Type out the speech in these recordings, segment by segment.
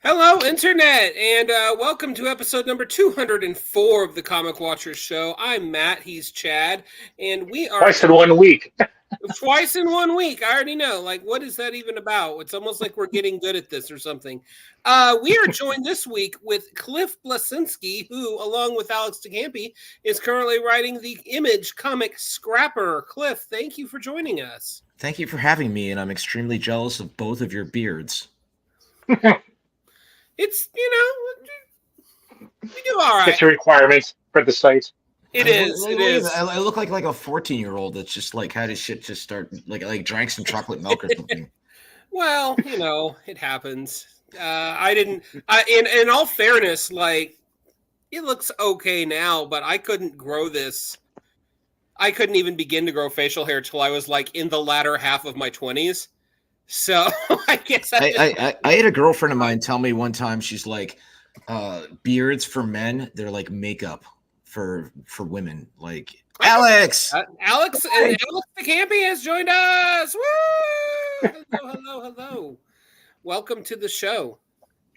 Hello, Internet, and welcome to episode number 204 of the Comic Watchers Show. I'm Matt, he's Chad, and we are Twice in 1 week. twice in 1 week. I already know. Like, what is that even about? It's almost like we're getting good at this or something. We are joined this week with Cliff Bleszinski, who, along with Alex Campi, is currently writing the Image comic Scrapper. Cliff, thank you for joining us. Thank you for having me, and I'm extremely jealous of both of your beards. It's, we do all right. It's a requirement for the site. It is. I look like a 14-year-old that's just like had his shit just start like drank some chocolate milk or something. Well, it happens. I didn't. In all fairness, like it looks okay now, but I couldn't grow this. I couldn't even begin to grow facial hair till I was like in the latter half of my 20s. So I guess I had a girlfriend of mine tell me one time, she's like, beards for men, they're like makeup for women. Like Alex the Campi has joined us. Woo! Hello. Welcome to the show.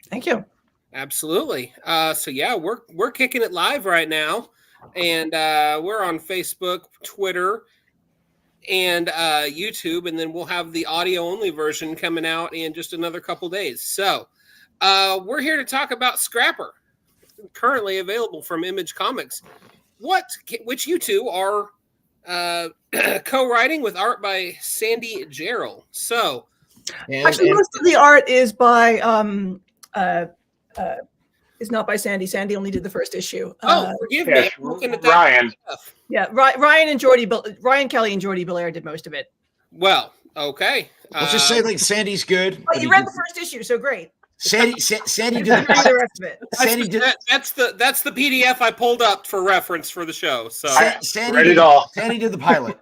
Thank you. Absolutely. So yeah, we're kicking it live right now, and we're on Facebook, Twitter, and YouTube, and then we'll have the audio-only version coming out in just another couple days. So we're here to talk about Scrapper, currently available from Image Comics, which you two are co-writing with art by Sandy Jarrell. So, actually, most of the art is by is not by Sandy. Sandy only did the first issue. Forgive me. Yes, I'm looking at Ryan. Stuff. Yeah, Ryan Kelly and Jordy Belair did most of it. Well, okay. Let's just say like Sandy's good. Oh, you read the first issue, so great. Sandy did the rest of it. That's the PDF I pulled up for reference for the show. So Sandy read it all. Sandy did the pilot.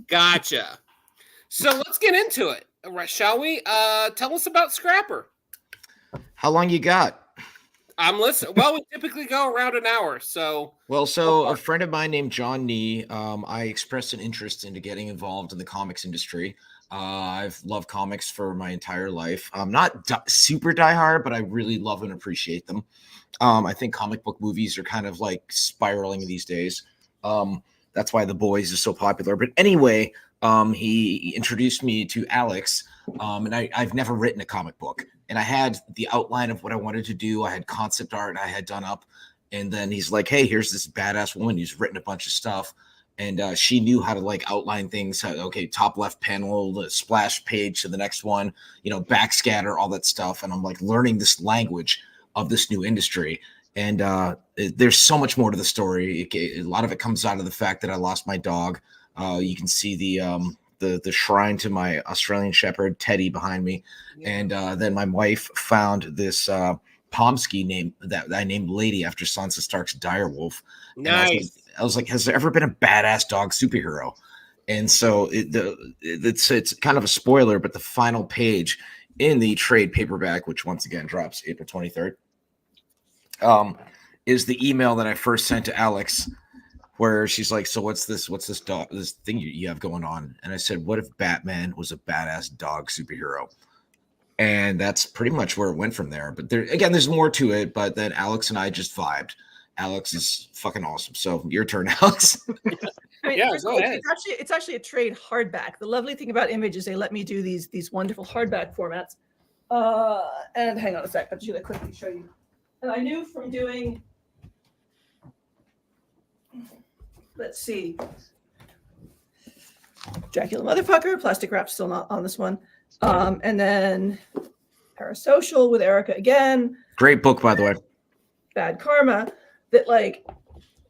Gotcha. So let's get into it, shall we? Tell us about Scrapper. How long you got? I'm listening. Well, we typically go around an hour. So a friend of mine named John Nee, I expressed an interest into getting involved in the comics industry. I've loved comics for my entire life. I'm not super diehard, but I really love and appreciate them. I think comic book movies are kind of like spiraling these days. That's why The Boys is so popular. But anyway, he introduced me to Alex, and I've never written a comic book. And I had the outline of what I wanted to do. I had concept art I had done up. And then he's like, hey, here's this badass woman who's written a bunch of stuff. And she knew how to like outline things. Okay, top left panel, the splash page to the next one, backscatter, all that stuff. And I'm like learning this language of this new industry. And there's so much more to the story. A lot of it comes out of the fact that I lost my dog. You can see the shrine to my Australian Shepherd, Teddy, behind me. And then my wife found this Pomsky name that I named Lady after Sansa Stark's direwolf. Nice. I was like, has there ever been a badass dog superhero? And so it's kind of a spoiler, but the final page in the trade paperback, which once again drops April 23rd, is the email that I first sent to Alex, where she's like, so what's this dog, this thing you have going on? And I said, what if Batman was a badass dog superhero? And that's pretty much where it went from there. But there's more to it, but then Alex and I just vibed. Alex is fucking awesome. So your turn, Alex. Go ahead. It's actually a trade hardback. The lovely thing about Image is they let me do these wonderful hardback formats. And hang on a sec, I'll just quickly show you. And I knew from doing, let's see, Dracula Motherfucker, Plastic Wrap still not on this one. And then Parasocial with Erica again. Great book, by the way. Bad Karma. That like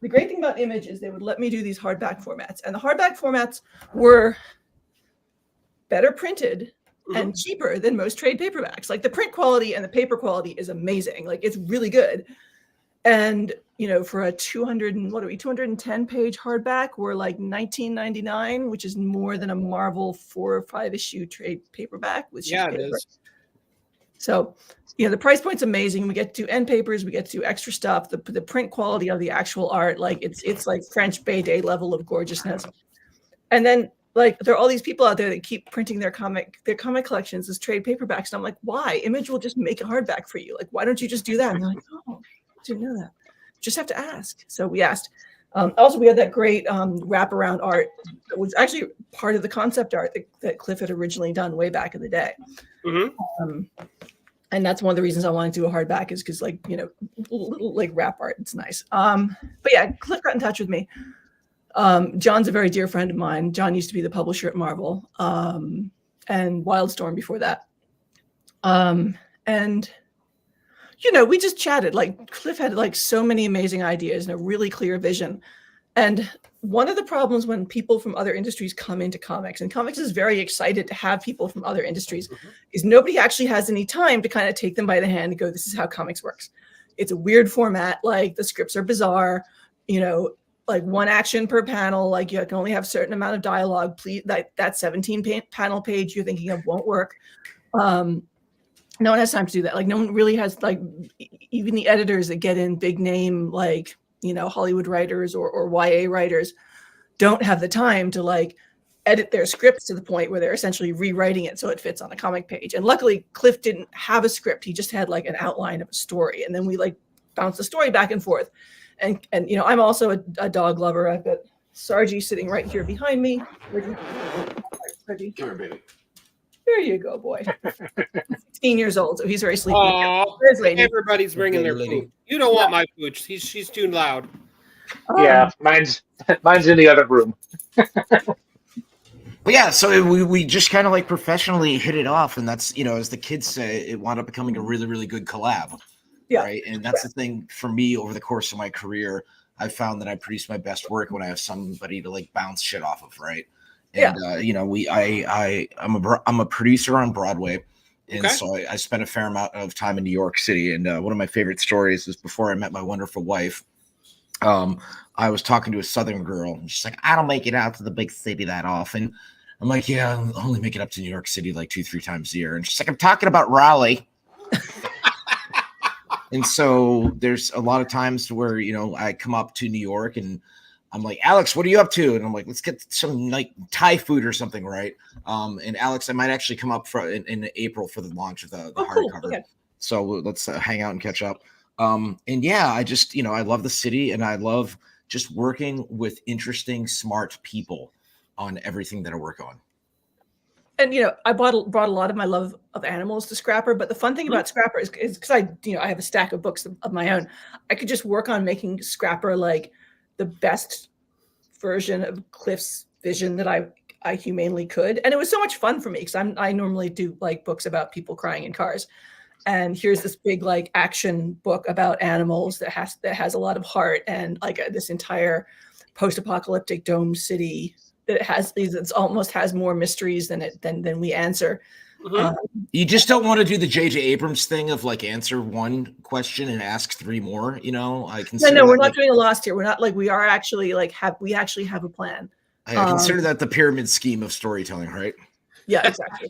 the great thing about Image is they would let me do these hardback formats, and the hardback formats were better printed and cheaper than most trade paperbacks. Like the print quality and the paper quality is amazing. Like it's really good. And for a 210 page hardback, we're like $19.99, which is more than a Marvel 4 or 5 issue trade paperback with sheet paper. It is. So, the price point's amazing. We get to end papers, we get to extra stuff. The print quality of the actual art, like it's like French Bay Day level of gorgeousness. And then like there are all these people out there that keep printing their comic collections as trade paperbacks, and I'm like, why? Image will just make a hardback for you. Like, why don't you just do that? And they're like, oh, I didn't know that. Just have to ask. So we asked. Also, we had that great wraparound art that was actually part of the concept art that Cliff had originally done way back in the day. Mm-hmm. And that's one of the reasons I wanted to do a hardback, is because, like, you know, little like wrap art, it's nice. But yeah, Cliff got in touch with me. John's a very dear friend of mine. John used to be the publisher at Marvel, and Wildstorm before that. And you know, we just chatted. Like, Cliff had like so many amazing ideas and a really clear vision. And one of the problems when people from other industries come into comics, and comics is very excited to have people from other industries, is nobody actually has any time to kind of take them by the hand and go, this is how comics works. It's a weird format. Like, the scripts are bizarre, you know, like one action per panel. Like, you can only have a certain amount of dialogue. Please, that 17 panel page you're thinking of won't work. No one has time to do that. Like, no one really has, like, even the editors that get in big name, like, you know, Hollywood writers or YA writers don't have the time to like edit their scripts to the point where they're essentially rewriting it so it fits on a comic page. And luckily Cliff didn't have a script. He just had like an outline of a story. And then we like bounce the story back and forth. And you know, I'm also a dog lover. I've got Sargi sitting right here behind me. Sargi. Come here, baby. There you go, boy. 16 years old, so he's very sleepy. Oh, everybody's bringing their food. You don't want my food. She's too loud. Yeah, mine's in the other room. But yeah, so we just kind of like professionally hit it off, and that's, you know, as the kids say, it wound up becoming a really, really good collab. Yeah. Right. And that's the thing for me over the course of my career. I found that I produce my best work when I have somebody to like bounce shit off of. Right. And you know, I'm a producer on Broadway, and so I spent a fair amount of time in New York City. And one of my favorite stories is before I met my wonderful wife. I was talking to a Southern girl, and she's like, "I don't make it out to the big city that often." I'm like, "Yeah, I only make it up to New York City like 2-3 times a year." And she's like, "I'm talking about Raleigh." And so there's a lot of times where, you know, I come up to New York and I'm like, "Alex, what are you up to?" And I'm like, "Let's get some like Thai food or something," right? And Alex, I might actually come up in April for the launch of the hardcover. Cool. Okay. So let's hang out and catch up. And yeah, I just, you know, I love the city, and I love just working with interesting, smart people on everything that I work on. And, you know, I brought a lot of my love of animals to Scrapper, but the fun thing about Scrapper is because I have a stack of books of my own. I could just work on making Scrapper like the best version of Cliff's vision that I humanely could. And it was so much fun for me because I normally do like books about people crying in cars. And here's this big like action book about animals that has a lot of heart, and like this entire post-apocalyptic dome city that it almost has more mysteries than we answer. Mm-hmm. You just don't want to do the J.J. Abrams thing of like answer one question and ask 3 more. You know, I consider no, we're not doing a Lost here. We're not like, we are actually like we actually have a plan. I consider that the pyramid scheme of storytelling, right? Yeah, exactly.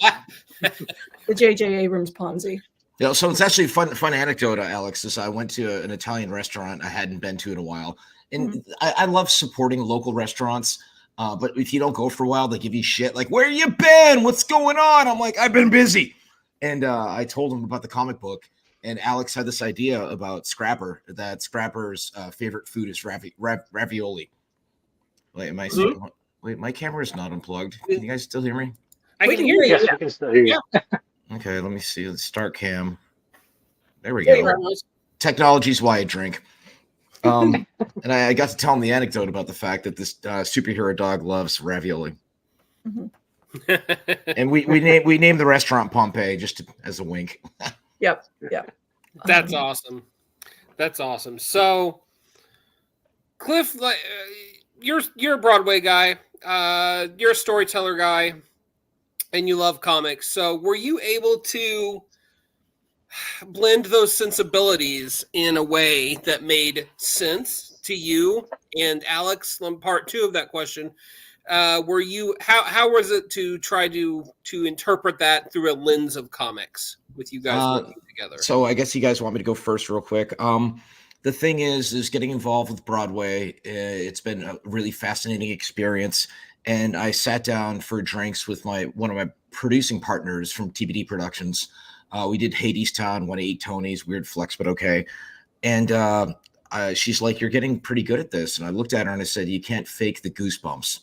The J.J. Abrams Ponzi. You know, so it's actually a fun anecdote, Alex. Is I went to an Italian restaurant I hadn't been to in a while, and I love supporting local restaurants. But if you don't go for a while, they give you shit like, "Where you been? What's going on?" I'm like, "I've been busy." And I told him about the comic book, and Alex had this idea about Scrapper, that Scrapper's favorite food is ravioli. Wait, am I still, wait, my camera is not unplugged. Can you guys still hear me? I can hear you. Yes, we can still hear you. Yeah. Okay, let me see. Let's start cam. There we go. Technology's why I drink. And I got to tell him the anecdote about the fact that this superhero dog loves ravioli. Mm-hmm. And we named the restaurant Pompeii just as a wink. Yep. That's awesome. That's awesome. So, Cliff, you're a Broadway guy. You're a storyteller guy, and you love comics. So, were you able to blend those sensibilities in a way that made sense to you? And Alex, on part 2 of that question, were you how was it to try to interpret that through a lens of comics with you guys working together? So I guess you guys want me to go first real quick. The thing is getting involved with Broadway. It's been a really fascinating experience, and I sat down for drinks with one of my producing partners from TBD Productions. We did Hades Town, 1-8 Tonys, weird flex, but okay. And she's like, "You're getting pretty good at this." And I looked at her and I said, "You can't fake the goosebumps."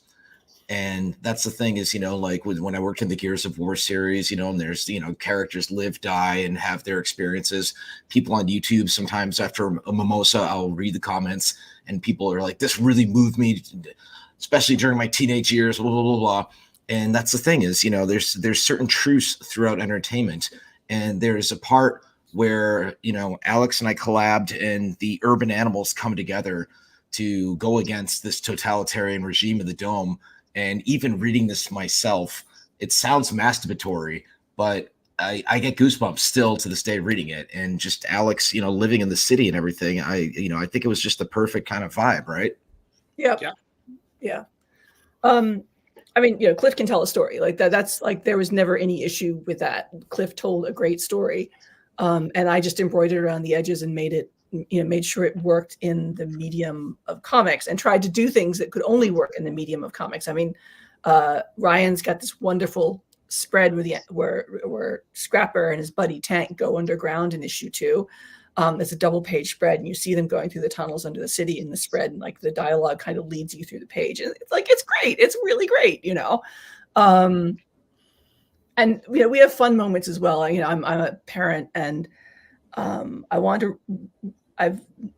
And that's the thing is, like when I worked in the Gears of War series, and there's, characters live, die, and have their experiences. People on YouTube, sometimes after a mimosa, I'll read the comments and people are like, "This really moved me, especially during my teenage years, blah, blah, blah, blah." And that's the thing is, there's certain truths throughout entertainment. And there's a part where, Alex and I collabed and the urban animals come together to go against this totalitarian regime of the Dome. And even reading this myself, it sounds masturbatory, but I get goosebumps still to this day reading it. And just Alex, living in the city and everything, I think it was just the perfect kind of vibe, right? Yep. Yeah. I mean, Cliff can tell a story like that. That's like, there was never any issue with that. Cliff told a great story. And I just embroidered around the edges and made sure it worked in the medium of comics and tried to do things that could only work in the medium of comics. I mean, Ryan's got this wonderful spread where Scrapper and his buddy Tank go underground in issue 2. It's a double page spread, and you see them going through the tunnels under the city in the spread, and like the dialogue kind of leads you through the page. And it's great. It's really great, and we have fun moments as well. I'm a parent, and I want to.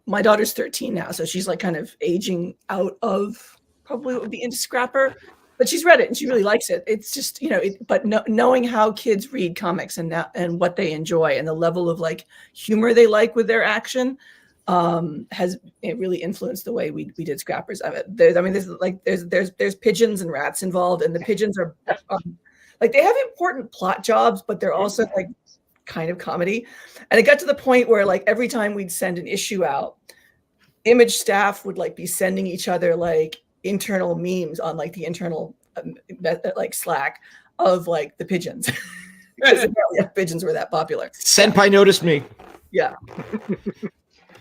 My daughter's 13 now, so she's like kind of aging out of probably what would be into Scrapper, but she's read it and she really likes it. It's just but knowing how kids read comics and what they enjoy and the level of like humor they like with their action has really influenced the way we did Scrappers. There's pigeons and rats involved, and the pigeons are like they have important plot jobs, but they're also like kind of comedy. And it got to the point where like every time we'd send an issue out, Image staff would like be sending each other like internal memes on like the internal like Slack of like the pigeons because pigeons were that popular. Senpai noticed me. Yeah.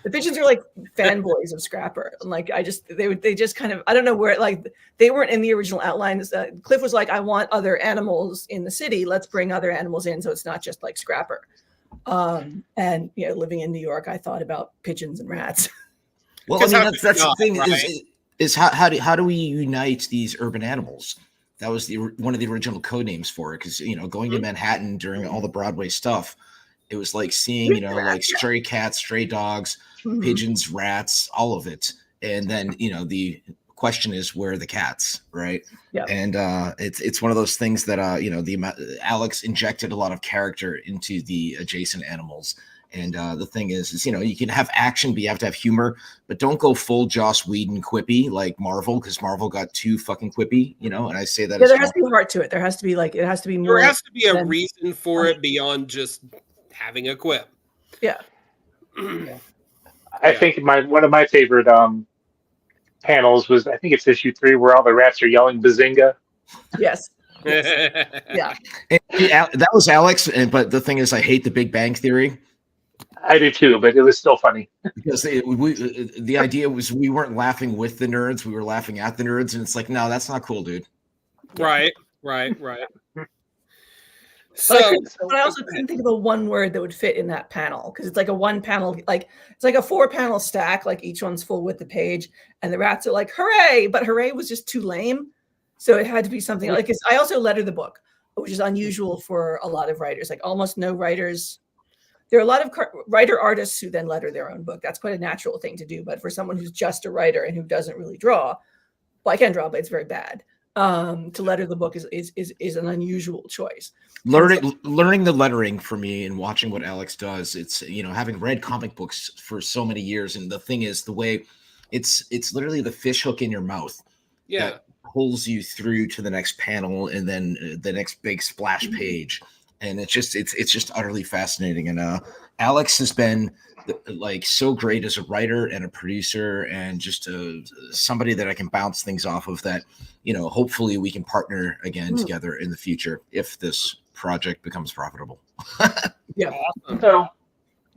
The pigeons are like fanboys of Scrapper. And like they just kind of, I don't know where, like they weren't in the original outlines. Cliff was like, "I want other animals in the city. Let's bring other animals in so it's not just like Scrapper." And living in New York, I thought about pigeons and rats. Well, I mean, that's the thing, right? is how do we unite these urban animals? That was one of the original code names for it, because going to Manhattan during all the Broadway stuff, it was like seeing like stray cats, stray dogs, pigeons, rats, all of it. And then the question is, where are the cats, right? Yeah. And it's one of those things that Alex injected a lot of character into the adjacent animals. And the thing is you can have action, but you have to have humor, but don't go full Joss Whedon quippy like Marvel, because Marvel got too fucking quippy, and I say that. Yeah, there has to be heart to it. There has to be more. There has to be a reason for it beyond just having a quip. Yeah. I think one of my favorite panels was, I think it's issue 3, where all the rats are yelling "Bazinga." Yes. Yeah. That was Alex, but the thing is, I hate the Big Bang Theory. I do too, but it was still funny because the idea was we weren't laughing with the nerds, we were laughing at the nerds, and it's like, no, that's not cool, dude. Right. So, but I also couldn't think of a one word that would fit in that panel, because it's like a one panel, like it's like a 4-panel stack, like each one's full with the page, and the rats are like, "Hooray!" But "hooray" was just too lame, so it had to be something like. I also letter the book, which is unusual for a lot of writers. Like almost no writers. There are a lot of writer artists who then letter their own book. That's quite a natural thing to do. But for someone who's just a writer and who doesn't really draw, well, I can draw, but it's very bad. To letter the book is an unusual choice. Learning the lettering for me and watching what Alex does, it's having read comic books for so many years, and the thing is, the way it's literally the fish hook in your mouth. Yeah. That pulls you through to the next panel and then the next big splash page. And it's just utterly fascinating. And Alex has been like so great as a writer and a producer, and just somebody that I can bounce things off of, that hopefully we can partner again together in the future if this project becomes profitable. Yeah. Awesome. So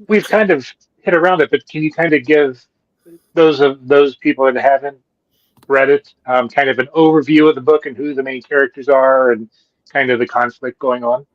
we've kind of hit around it, but can you kind of give those people that haven't read it. Kind of an overview of the book and who the main characters are and kind of the conflict going on.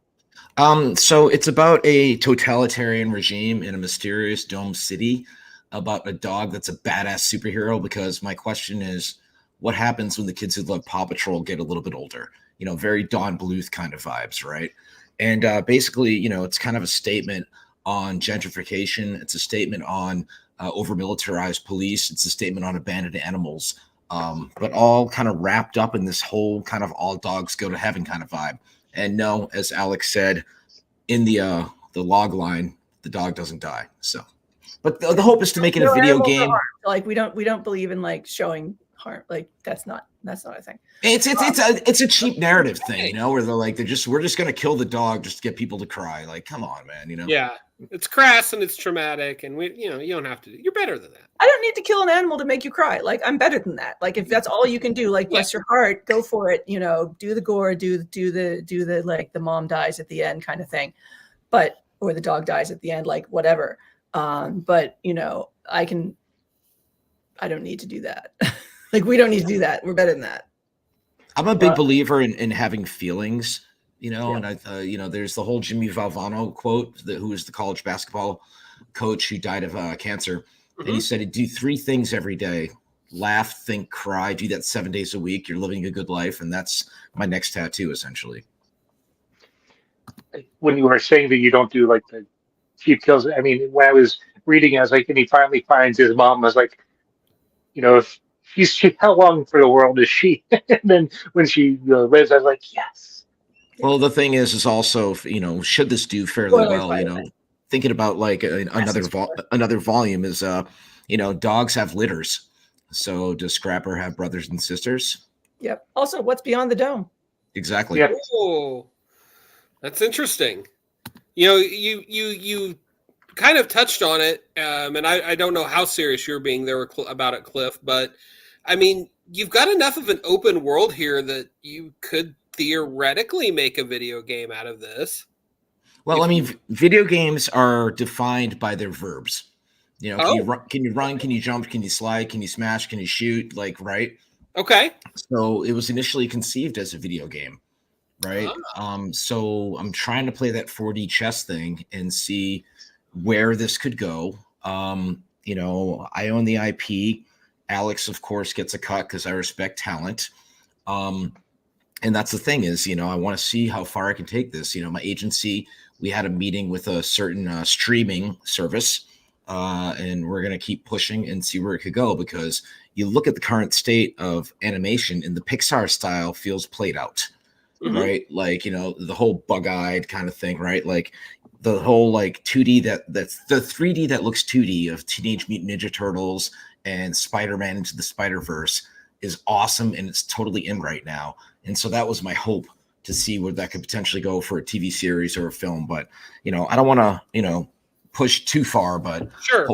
So it's about a totalitarian regime in a mysterious domed city, about a dog that's a badass superhero. Because my question is, what happens when the kids who love Paw Patrol get a little bit older? Very Don Bluth kind of vibes, right? And basically, it's kind of a statement on gentrification. It's a statement on over-militarized police. It's a statement on abandoned animals, but all kind of wrapped up in this whole kind of all dogs go to heaven kind of vibe. And no, as Alex said in the log line, the dog doesn't die. So, but the hope is to make it a video game. Like we don't believe in like showing harm. Like that's not a thing. It's a cheap narrative thing, where we're just gonna kill the dog just to get people to cry. Like, come on, man, Yeah, it's crass and it's traumatic, and you don't have to. You're better than that. I don't need to kill an animal to make you cry. Like I'm better than that. Like if that's all you can do, like bless your heart, go for it. Do the gore, do the like the mom dies at the end kind of thing, or the dog dies at the end, like whatever. But I don't need to do that. Like we don't need to do that. We're better than that. I'm a big believer in having feelings, and there's the whole Jimmy Valvano quote, who was the college basketball coach who died of cancer. Mm-hmm. And he said he'd do 3 things every day: laugh, think, cry. Do that 7 days a week. You're living a good life. And that's my next tattoo, essentially. When you were saying that you don't do like the cheap kills, I mean, when I was reading, I was like, and he finally finds his mom, I was like, if how long for the world is she? And then when she lives, I was like, yes. Well, the thing is also, should this do fairly well, thinking about like another volume is, dogs have litters. So does Scrapper have brothers and sisters? Yep. Also, what's beyond the dome? Exactly. Yep. Oh, that's interesting. You kind of touched on it, and I don't know how serious you're being there about it, Cliff, but I mean, you've got enough of an open world here that you could theoretically make a video game out of this. Well, I mean, video games are defined by their verbs. Can you run? Can you jump? Can you slide? Can you smash? Can you shoot? Like, right? Okay. So it was initially conceived as a video game, right? So I'm trying to play that 4D chess thing and see where this could go. I own the IP. Alex, of course, gets a cut because I respect talent. And that's the thing is, I want to see how far I can take this. My agency, we had a meeting with a certain streaming service, and we're going to keep pushing and see where it could go, because you look at the current state of animation and the Pixar style feels played out, right? Like, the whole bug-eyed kind of thing, right? Like the whole like 2D that's the 3D that looks 2D of Teenage Mutant Ninja Turtles and Spider-Man Into the Spider-Verse is awesome, and it's totally in right now. And so that was my hope, to see where that could potentially go for a TV series or a film. But I don't want to push too far. But sure.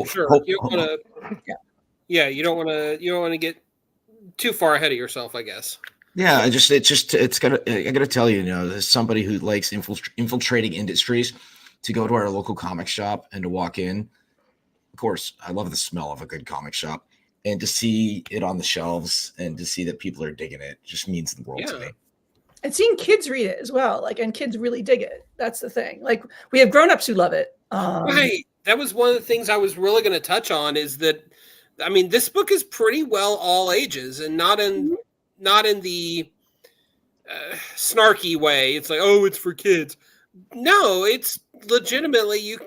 You don't want to. Yeah, you don't want to get too far ahead of yourself, I guess. Yeah, I gotta tell you, as somebody who likes infiltrating industries, to go to our local comic shop and to walk in. Of course, I love the smell of a good comic shop, and to see it on the shelves and to see that people are digging it just means the world to me. And seeing kids read it as well, and kids really dig it. That's the thing. Like, we have grown-ups who love it. Right. That was one of the things I was really going to touch on, is that, I mean, this book is pretty well all ages, and not in the snarky way. It's like, oh, it's for kids. No, it's legitimately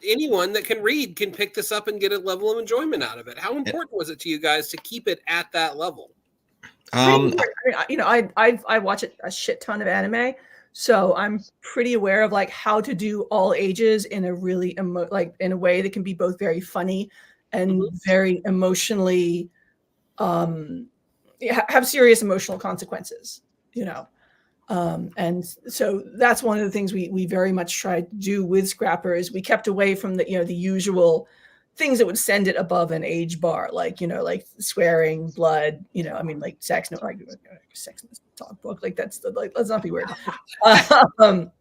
anyone that can read can pick this up and get a level of enjoyment out of it. How important was it to you guys to keep it at that level? I watch a shit ton of anime, so I'm pretty aware of like how to do all ages in a really in a way that can be both very funny and very emotionally have serious emotional consequences, and so that's one of the things we very much tried to do with Scrapper, is we kept away from the usual things that would send it above an age bar, like swearing, blood, like sex, sex in this talk book, like let's not be weird. That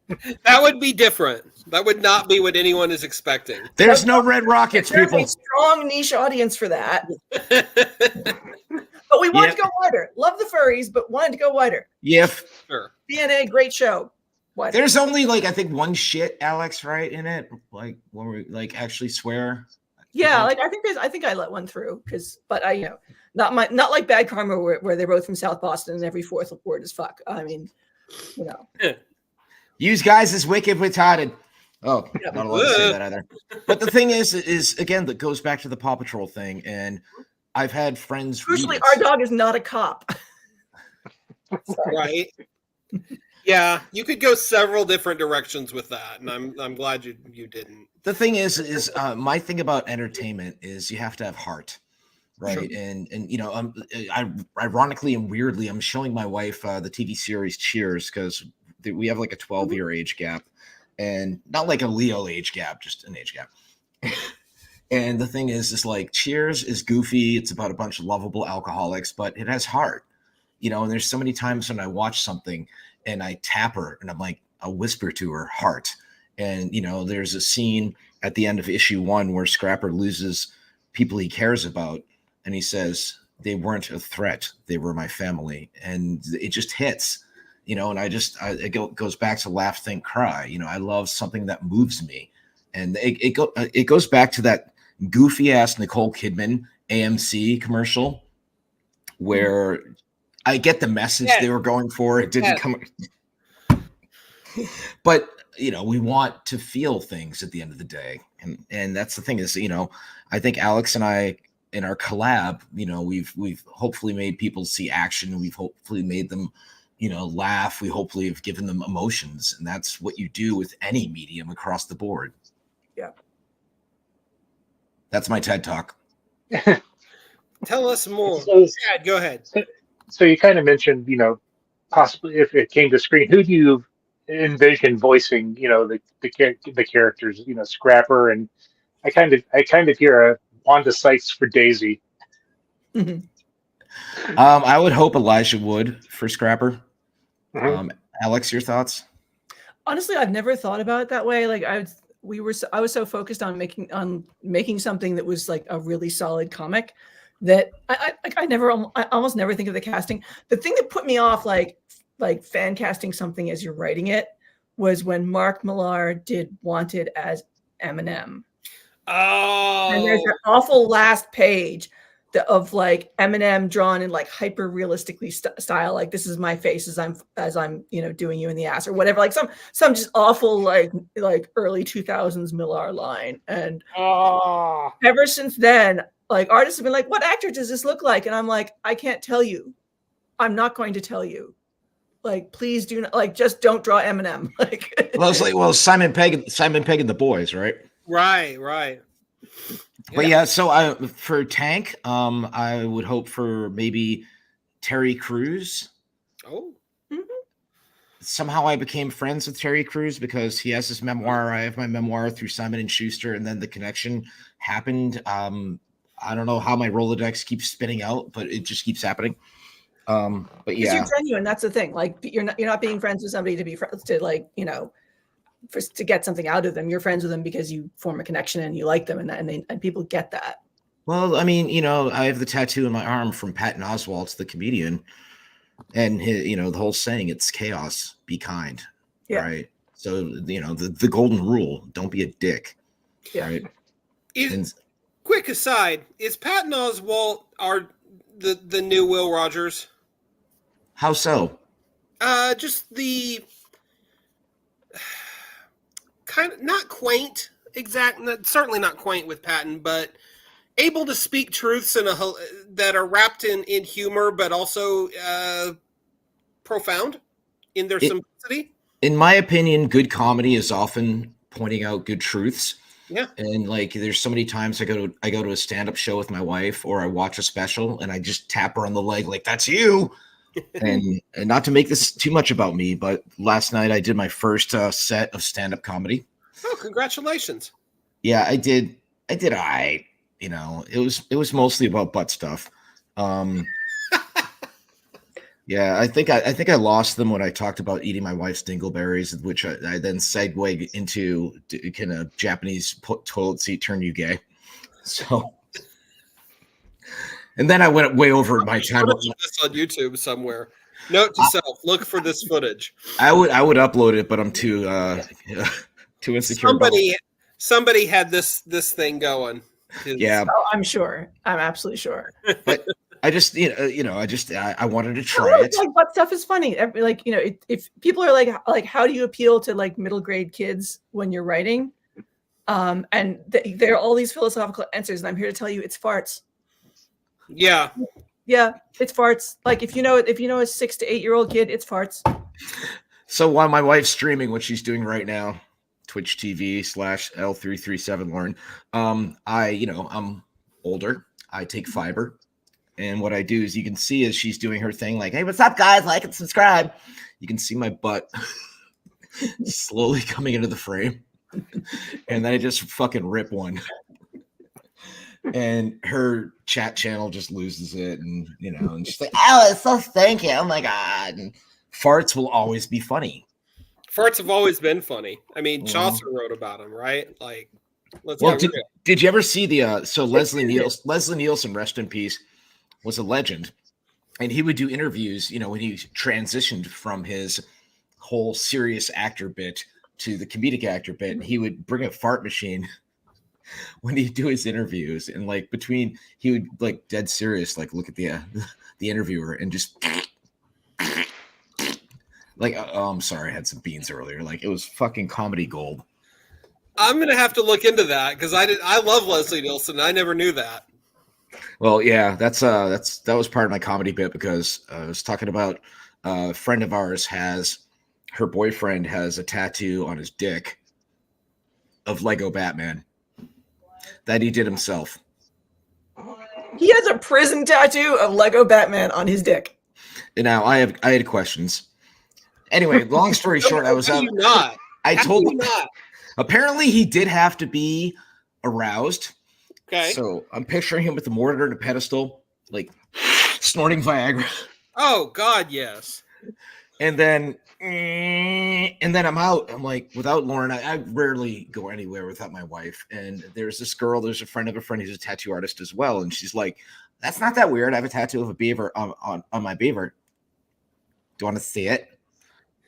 would be different. That would not be what anyone is expecting. There's no red rockets, people. A strong niche audience for that. But we wanted to go wider. Love the furries, but wanted to go wider. Yeah. Sure. DNA, great show. Wider. There's only like I think one shit, Alex, right in it. Like when we like actually swear. Yeah, like I think I let one through but I not like Bad Karma where they're both from South Boston and every fourth word is fuck. I mean, Use guys as wicked retarded. Oh, not allowed to say that either. But the thing is again that goes back to the Paw Patrol thing, and I've had friends. Crucially, our dog is not a cop. Right. Yeah, you could go several different directions with that, and I'm glad you didn't. The thing is my thing about entertainment is you have to have heart, right? Sure. And I ironically and weirdly, I'm showing my wife the TV series Cheers because we have like a 12-year age gap, and not like a Leo age gap, just an age gap. And the thing is like Cheers is goofy. It's about a bunch of lovable alcoholics, but it has heart, and there's so many times when I watch something and I tap her and I'm like, I'll whisper to her heart. And, there's a scene at the end of issue 1 where Scrapper loses people he cares about. And he says, they weren't a threat. They were my family. And it just hits, and it goes back to laugh, think, cry. I love something that moves me. And it goes back to that goofy ass Nicole Kidman AMC commercial where I get the message they were going for. It didn't come. But, we want to feel things at the end of the day. And that's the thing is, I think Alex and I, in our collab, we've hopefully made people see action. We've hopefully made them, laugh. We hopefully have given them emotions. And that's what you do with any medium across the board. Yeah. That's my TED Talk. Tell us more. Go ahead. So you kind of mentioned, possibly if it came to screen, who do you envision voicing, the characters, Scrapper, and I kind of hear a Wanda Sykes for Daisy. I would hope Elijah Wood for Scrapper. Mm-hmm. Alex, your thoughts? Honestly, I've never thought about it that way. Like I was so focused on making something that was like a really solid comic that I almost never think of the casting. The thing that put me off, like fan casting something as you're writing it, was when Mark Millar did Wanted as Eminem. Oh, and there's that awful last page of like Eminem drawn in like hyper realistically style, like this is my face as I'm doing you in the ass or whatever, like some just awful like early 2000s Millar line. And ever since then, like artists have been like, what actor does this look like? And I'm like, I can't tell you. I'm not going to tell you. Like, please do not, like, just don't draw Eminem. Like, well, it's like, Simon Pegg and the Boys, right? Right. But yeah, so for Tank, I would hope for maybe Terry Crews. Oh. Mm-hmm. Somehow I became friends with Terry Crews because he has his memoir. I have my memoir through Simon and Schuster, and then the connection happened. I don't know how my Rolodex keeps spinning out, but it just keeps happening. But yeah, you're genuine. That's the thing. Like you're not being friends with somebody to be friends to, like, to get something out of them. You're friends with them because you form a connection and you like them, and people get that. Well, I mean, I have the tattoo in my arm from Patton Oswalt, the comedian, and his, the whole saying, it's chaos, be kind. Yeah. Right. So, the golden rule, don't be a dick. Yeah. Right. Quick aside, is Patton Oswalt the new Will Rogers? How so? Just the kind of not quaint, certainly not quaint with Patton, but able to speak truths that are wrapped in humor, but also profound in their simplicity. In my opinion, good comedy is often pointing out good truths. Yeah. And like there's so many times I go to a stand-up show with my wife, or I watch a special and I just tap her on the leg like, that's you. and not to make this too much about me, but last night I did my first set of stand-up comedy. Oh, congratulations. Yeah, I did all right. It was mostly about butt stuff. Yeah, I think I lost them when I talked about eating my wife's dingleberries, which I then segued into can a Japanese toilet seat turn you gay? So And then I went way over my time. Footage of this on YouTube somewhere. Note to self: look for this footage. I would upload it, but I'm too insecure. Somebody had this thing going. Yeah, Oh, I'm sure. I'm absolutely sure. but I just I wanted to try it. Like, what stuff is funny? Like, if people are like, how do you appeal to like middle grade kids when you're writing? And there are all these philosophical answers, and I'm here to tell you, it's farts. Yeah, it's farts. Like if you know a 6 to 8 year old kid, it's farts. So while my wife's streaming what she's doing right now, Twitch TV/L337 Lauren, I'm older. I take fiber. And what I do is you can see as she's doing her thing, like, hey, what's up, guys? Like and subscribe. You can see my butt slowly coming into the frame. And then I just fucking rip one. And her chat channel just loses it. And, and she's like, oh, it's so stinky. Oh, my God. And farts will always be funny. Farts have always been funny. I mean, Chaucer wrote about them, right? Like, did you ever see Leslie Nielsen, rest in peace, was a legend, and he would do interviews, when he transitioned from his whole serious actor bit to the comedic actor bit, and he would bring a fart machine when he'd do his interviews, and he would like dead serious, like look at the interviewer and just like, oh, I'm sorry, I had some beans earlier. Like it was fucking comedy gold. I'm gonna have to look into that because I love Leslie Nielsen. I never knew that. Well, yeah, that was part of my comedy bit because I was talking about a friend of ours her boyfriend has a tattoo on his dick of Lego Batman that he did himself. He has a prison tattoo of Lego Batman on his dick. And now I had questions. Anyway, long story short, I was out. I told him not. Apparently, he did have to be aroused. Okay. So I'm picturing him with the mortar and a pedestal, like snorting Viagra. Oh God, yes. And then I'm out. I'm like, without Lauren, I rarely go anywhere without my wife. And there's a friend of a friend who's a tattoo artist as well. And she's like, that's not that weird. I have a tattoo of a beaver on my beaver. Do you want to see it?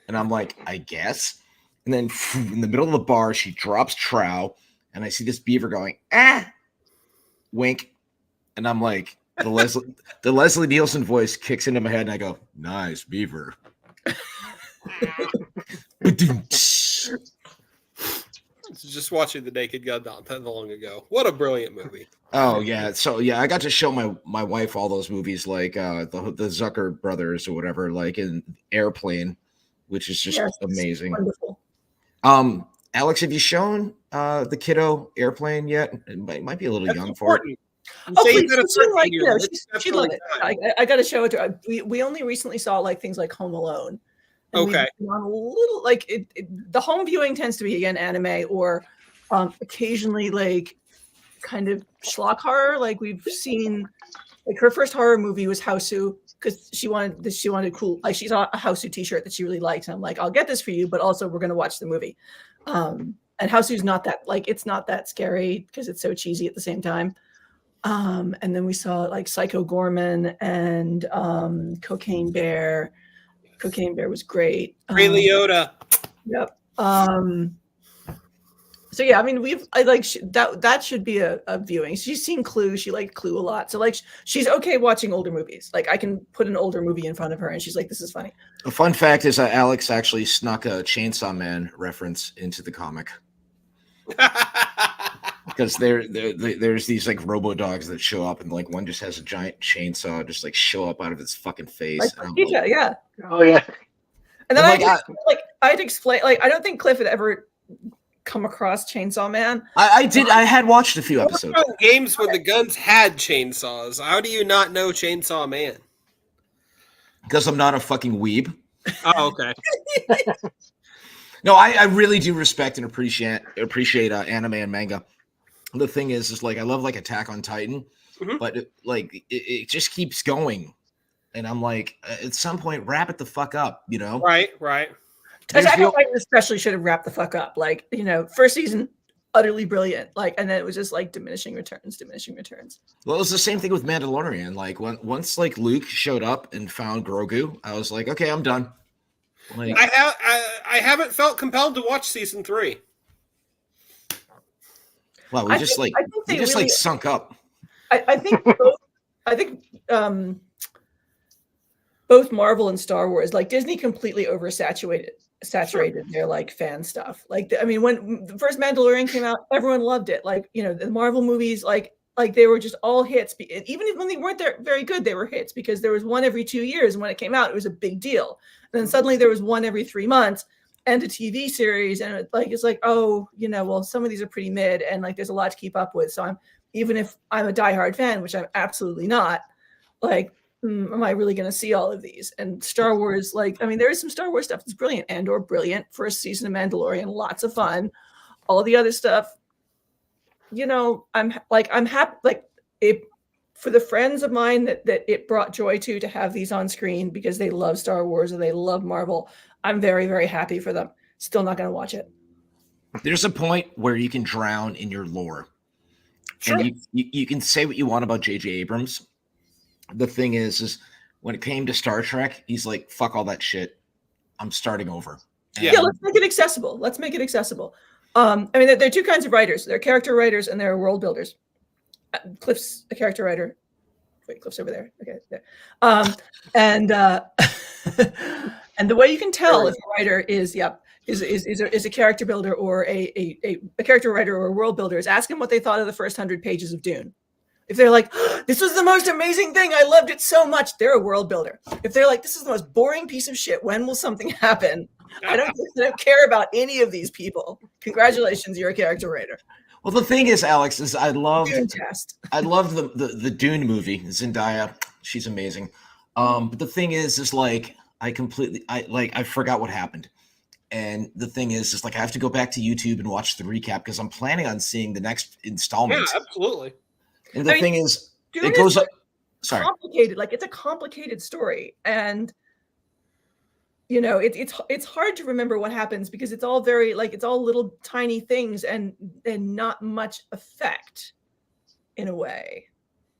And I'm like, I guess. And then in the middle of the bar, she drops trow. And I see this beaver going, wink. And I'm like, the Leslie Nielsen voice kicks into my head. And I go, nice beaver. Just watching The Naked Gun not that long ago. What a brilliant movie. Oh yeah. So yeah, I got to show my wife all those movies like the Zucker brothers or whatever, like in Airplane, which is just amazing. Wonderful. Alex, have you shown the kiddo Airplane yet? It might be a little young for it. She'd love it. I got to show it to her. We only recently saw like things like Home Alone. Okay. On a little like the home viewing tends to be again anime or occasionally like kind of schlock horror. Like we've seen, like her first horror movie was Houseu because she wanted cool. Like she saw a Houseu T-shirt that she really liked, and I'm like, I'll get this for you, but also we're gonna watch the movie. And Houseu's not that like it's not that scary because it's so cheesy at the same time. And then we saw like Psycho Gorman and Cocaine Bear. Cocaine Bear was great. Ray Liotta. Yep. So yeah, I mean, that should be a viewing. She's seen Clue. She liked Clue a lot. So like, she's okay watching older movies. Like I can put an older movie in front of her and she's like, this is funny. A fun fact is Alex actually snuck a Chainsaw Man reference into the comic. Because there's these like robo dogs that show up and like one just has a giant chainsaw just like show up out of its fucking face. Like, yeah. Oh yeah. And then I'd explain, like, I don't think Cliff had ever come across Chainsaw Man. I did. I had watched a few episodes. Games where the guns had chainsaws. How do you not know Chainsaw Man? Because I'm not a fucking weeb. Oh, okay. No, I really do respect and appreciate anime and manga. The thing is like I love like Attack on Titan, but it just keeps going, and I'm like, at some point, wrap it the fuck up, you know? Right. Attack on Titan especially should have wrapped the fuck up. Like, first season, utterly brilliant. Like, and then it was just like diminishing returns. Well, it was the same thing with Mandalorian. Like once like Luke showed up and found Grogu, I was like, okay, I'm done. Like I haven't felt compelled to watch season 3. wow, we just sunk up. I think both Marvel and Star Wars, like Disney completely saturated their like fan stuff. Like, I mean, when the first Mandalorian came out, everyone loved it. Like, you know, the Marvel movies, like they were just all hits. Even when they weren't very good, they were hits because there was one every 2 years. And when it came out, it was a big deal. And then suddenly there was one every 3 months and a TV series. And it's like, oh, you know, well, some of these are pretty mid and like there's a lot to keep up with. So even if I'm a diehard fan, which I'm absolutely not, like, am I really going to see all of these? And Star Wars, like, I mean, there is some Star Wars stuff that's brilliant. Andor, brilliant. First season of Mandalorian, lots of fun. All the other stuff, you know, I'm happy. Like, for the friends of mine that it brought joy to have these on screen because they love Star Wars or they love Marvel, I'm very, very happy for them. Still not going to watch it. There's a point where you can drown in your lore. Sure. And you can say what you want about J.J. Abrams. The thing is when it came to Star Trek, he's like, fuck all that shit. I'm starting over. Yeah, let's make it accessible. I mean, there are two kinds of writers. There are character writers and there are world builders. Cliff's a character writer. Wait, Cliff's over there. Okay. Yeah. And the way you can tell if a writer is a character builder or a character writer or a world builder is ask them what they thought of the first 100 pages of Dune. If they're like, oh, this was the most amazing thing, I loved it so much, they're a world builder. If they're like, this is the most boring piece of shit, when will something happen? I don't care about any of these people. Congratulations, you're a character writer. Well, the thing is, Alex, is I love the Dune movie. Zendaya, she's amazing. But the thing is like I forgot what happened. And the thing is like I have to go back to YouTube and watch the recap because I'm planning on seeing the next installment. Yeah, absolutely. And the thing is, Dune it goes is up. Sorry, complicated. Like it's a complicated story, and you know it's hard to remember what happens because it's all very like it's all little tiny things and not much effect in a way.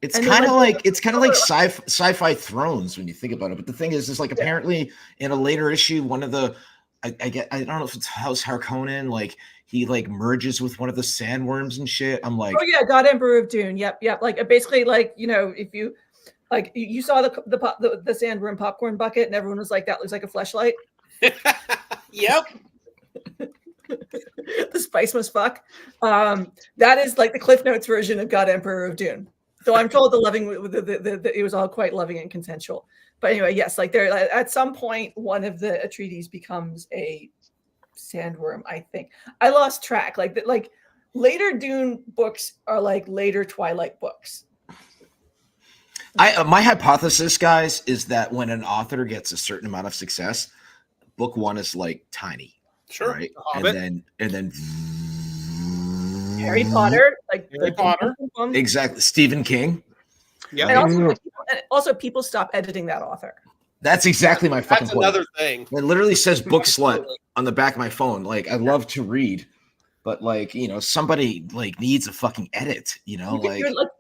It's kind of like sci-fi Thrones when you think about it. But the thing is like apparently in a later issue, one of the I don't know if it's House Harkonnen, like he like merges with one of the sandworms and shit. I'm like, oh yeah, God Emperor of Dune. Yep. Like basically, like you know, if you like you saw the sandworm popcorn bucket, and everyone was like, that looks like a fleshlight. Yep. The spice must fuck. That is like the Cliff Notes version of God Emperor of Dune. So I'm told it was all quite loving and consensual. But anyway, yes, like there at some point one of the Atreides becomes a sandworm. I think I lost track. Like later Dune books are like later Twilight books. My hypothesis, guys, is that when an author gets a certain amount of success, book one is like tiny, sure, right? And then Harry Potter, like Harry Potter, exactly. Stephen King. Yeah, and also people stop editing that author. That's exactly my fucking point. That's another thing. It literally says book slut on the back of my phone. Like I love to read, but like, you know, somebody like needs a fucking edit, you know,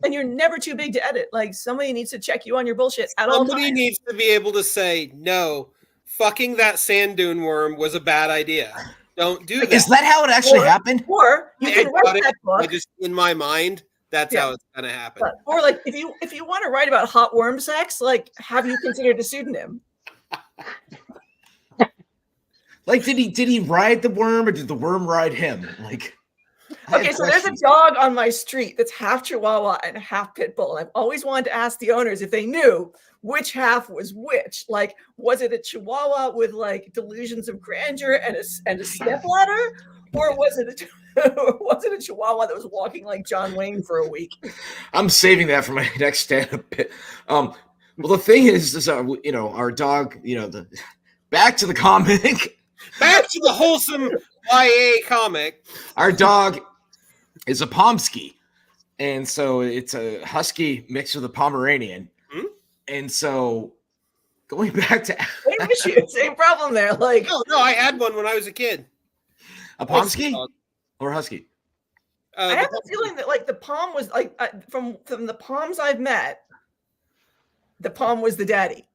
and you're never too big to edit. Like somebody needs to check you on your bullshit at all times. Somebody needs to be able to say, no, fucking that sand dune worm was a bad idea. Don't do that. Is that how it actually happened? Or you can write that book. Just in my mind, that's how it's gonna happen. Or like if you want to write about hot worm sex, like have you considered a pseudonym? Like did he ride the worm or did the worm ride him? Like okay, so there's a dog on my street that's half Chihuahua and half pit bull. I've always wanted to ask the owners if they knew which half was which. Like, was it a Chihuahua with like delusions of grandeur and a stepladder, or was it a Chihuahua that was walking like John Wayne for a week? I'm saving that for my next stand-up bit. Well, the thing is you know, our dog, you know, back to the comic. Back to the wholesome YA comic. Our dog is a Pomsky, and so it's a husky mixed with a Pomeranian. Hmm? And so going back to same issue, same problem there. Like no, I had one when I was a kid. A Pomsky or a husky? I have a feeling that like the Palm was like from the Palms I've met, the Palm was the daddy.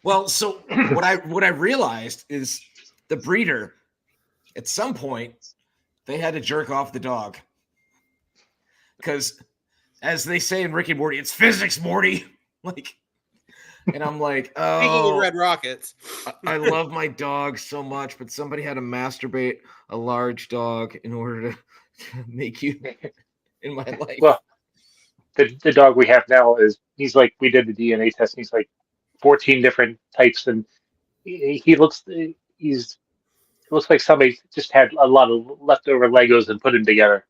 Well, so what I realized is the breeder, at some point, they had to jerk off the dog. Because as they say in Rick and Morty, it's physics, Morty. Like, and I'm like, oh, Speaking of Red Rockets, I love my dog so much, but somebody had to masturbate a large dog in order to make you in my life. Well, the dog we have now he's like, we did the DNA test, and he's like 14 different types, and he looks like somebody just had a lot of leftover Legos and put them together.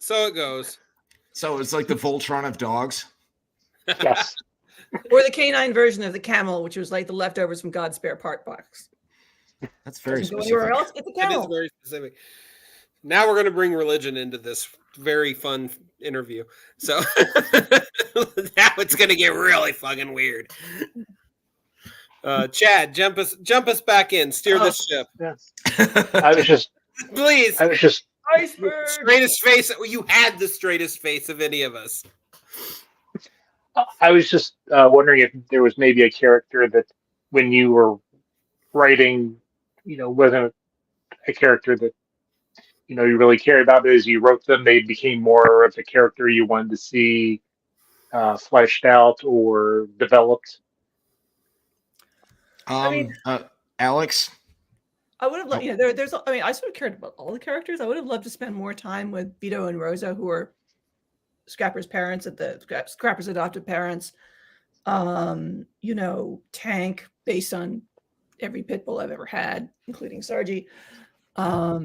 so it goes. So it's like the Voltron of dogs. Yes. Or the canine version of the camel, which was like the leftovers from God's spare part box. That's very Doesn't go specific. anywhere else. It's a That is camel. very specific. Now we're going to bring religion into this very fun interview. So now it's going to get really fucking weird. Chad, jump us back in. Steer this ship, Yes. I was just please. Iceberg. Straightest face. You had the straightest face of any of us. I was just wondering if there was maybe a character that, when you were writing, wasn't a character that you really cared about, but as you wrote them, they became more of the character you wanted to see fleshed out or developed. Alex, I would have loved, I sort of cared about all the characters. I would have loved to spend more time with Vito and Rosa, who are Scrapper's parents, Scrapper's adopted parents. Tank, based on every pit bull I've ever had, including Sargi. I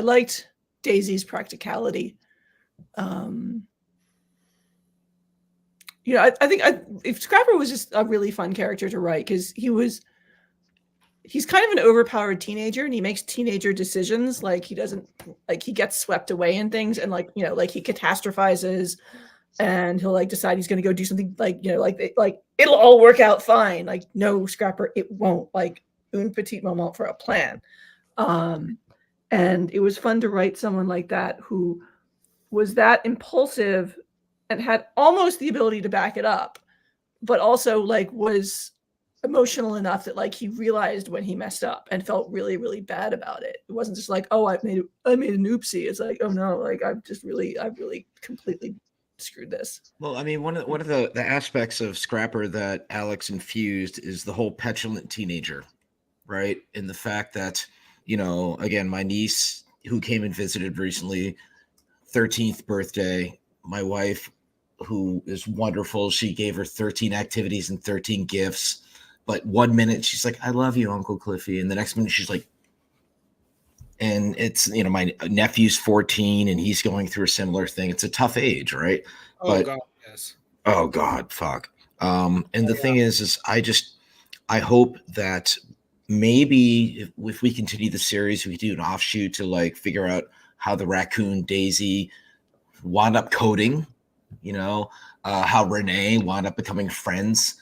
liked Daisy's practicality. I think if Scrapper was just a really fun character to write, because he's kind of an overpowered teenager, and he makes teenager decisions. Like he gets swept away in things, and he catastrophizes, and he'll decide he's going to go do something it'll all work out fine. Like, no, Scrapper, it won't. Like, un petit moment for a plan. And it was fun to write someone like that who was that impulsive and had almost the ability to back it up, but also was emotional enough that he realized when he messed up and felt really, really bad about it. It wasn't just I made an oopsie. It's like, oh no, I've really completely screwed this. Well, I mean, one of the aspects of Scrapper that Alex infused is the whole petulant teenager, right? And the fact that, again, my niece who came and visited recently, 13th birthday, my wife, who is wonderful, she gave her 13 activities and 13 gifts. But 1 minute she's like, I love you, Uncle Cliffy. And the next minute she's like, and it's, my nephew's 14 and he's going through a similar thing. It's a tough age, right? Oh, God, yes. Oh, God, fuck. And the thing is I hope that maybe if we continue the series, we do an offshoot to figure out how the raccoon Daisy wound up coding, how Renee wound up becoming friends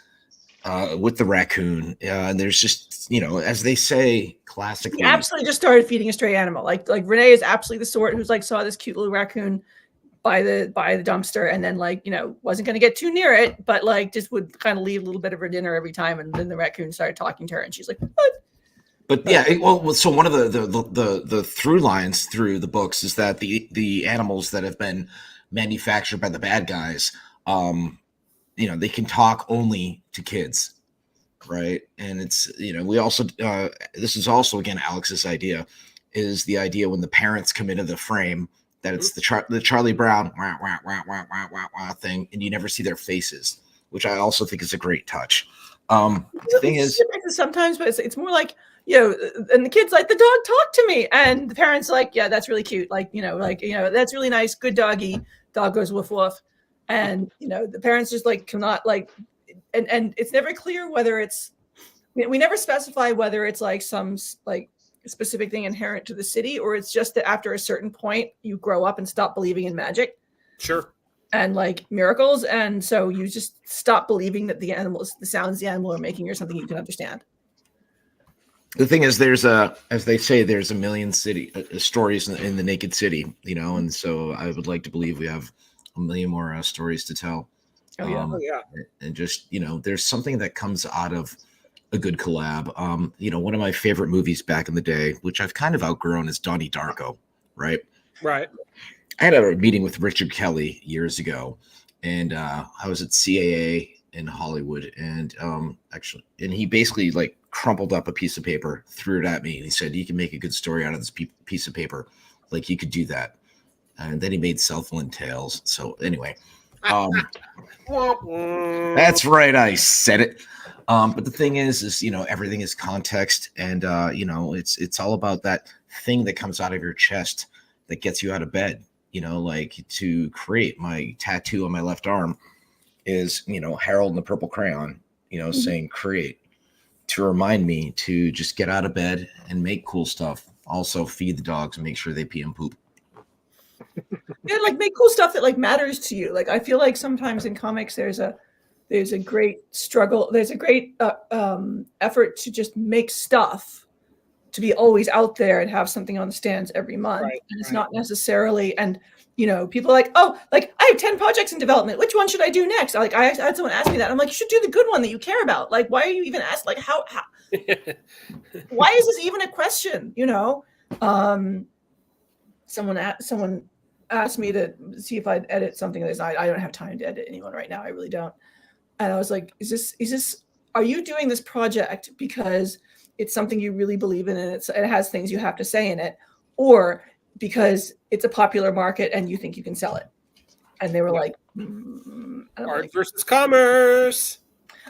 with the raccoon. And there's just, as they say classically, he absolutely just started feeding a stray animal. Like Renee is absolutely the sort who's saw this cute little raccoon by the dumpster, and then wasn't going to get too near it, but just would kind of leave a little bit of her dinner every time, and then the raccoon started talking to her, and she's like, what? But yeah, so one of the through lines through the books is that the animals that have been manufactured by the bad guys, they can talk only to kids, right? And it's, we also this is also, again, Alex's idea, is the idea when the parents come into the frame that it's the Charlie Brown wah, wah, wah, wah, wah, wah, wah thing, and you never see their faces, which I also think is a great touch. The thing is, sometimes, but it's more like, and the kid's like, the dog talked to me, and the parents like, yeah, that's really cute, that's really nice, good doggy. Dog goes woof woof, and the parents just cannot and it's never clear whether it's, we never specify whether it's some specific thing inherent to the city, or it's just that after a certain point you grow up and stop believing in magic. Sure. And miracles, and so you just stop believing that the sounds the animal are making are something you can understand. The thing is, there's as they say, there's a million stories in the naked city, you know, and so I would like to believe we have a million more stories to tell. Oh yeah. Oh yeah. And just, you know, there's something that comes out of a good collab. You know, one of my favorite movies back in the day, which I've kind of outgrown, is Donnie Darko, right? Right. I had a meeting with Richard Kelly years ago, and I was at CAA in Hollywood, and and he basically like crumpled up a piece of paper, threw it at me, and he said, "You can make a good story out of this piece of paper. Like, you could do that." And then he made Southland Tales. So anyway, that's right, I said it. But the thing is, you know, everything is context, and you know, it's all about that thing that comes out of your chest that gets you out of bed. You know, like to create my tattoo on my left arm is, you know, Harold and the Purple Crayon, you know, saying create, to remind me to just get out of bed and make cool stuff. Also feed the dogs and make sure they pee and poop. Yeah, like make cool stuff that like matters to you. Like I feel like sometimes in comics there's a great struggle, there's a great effort to just make stuff to be always out there and have something on the stands every month. Right, And it's right. not necessarily, and you know, people are like, oh, like I have 10 projects in development. Which one should I do next? Like I had someone ask me that. I'm like, you should do the good one that you care about. Like, why are you even asked? Like, how why is this even a question? You know, someone asked me to see if I'd edit something this night. I don't have time to edit anyone right now. I really don't. And I was like, is this, are you doing this project because it's something you really believe in and it has things you have to say in it, or because it's a popular market and you think you can sell it? And they were like, Art versus commerce.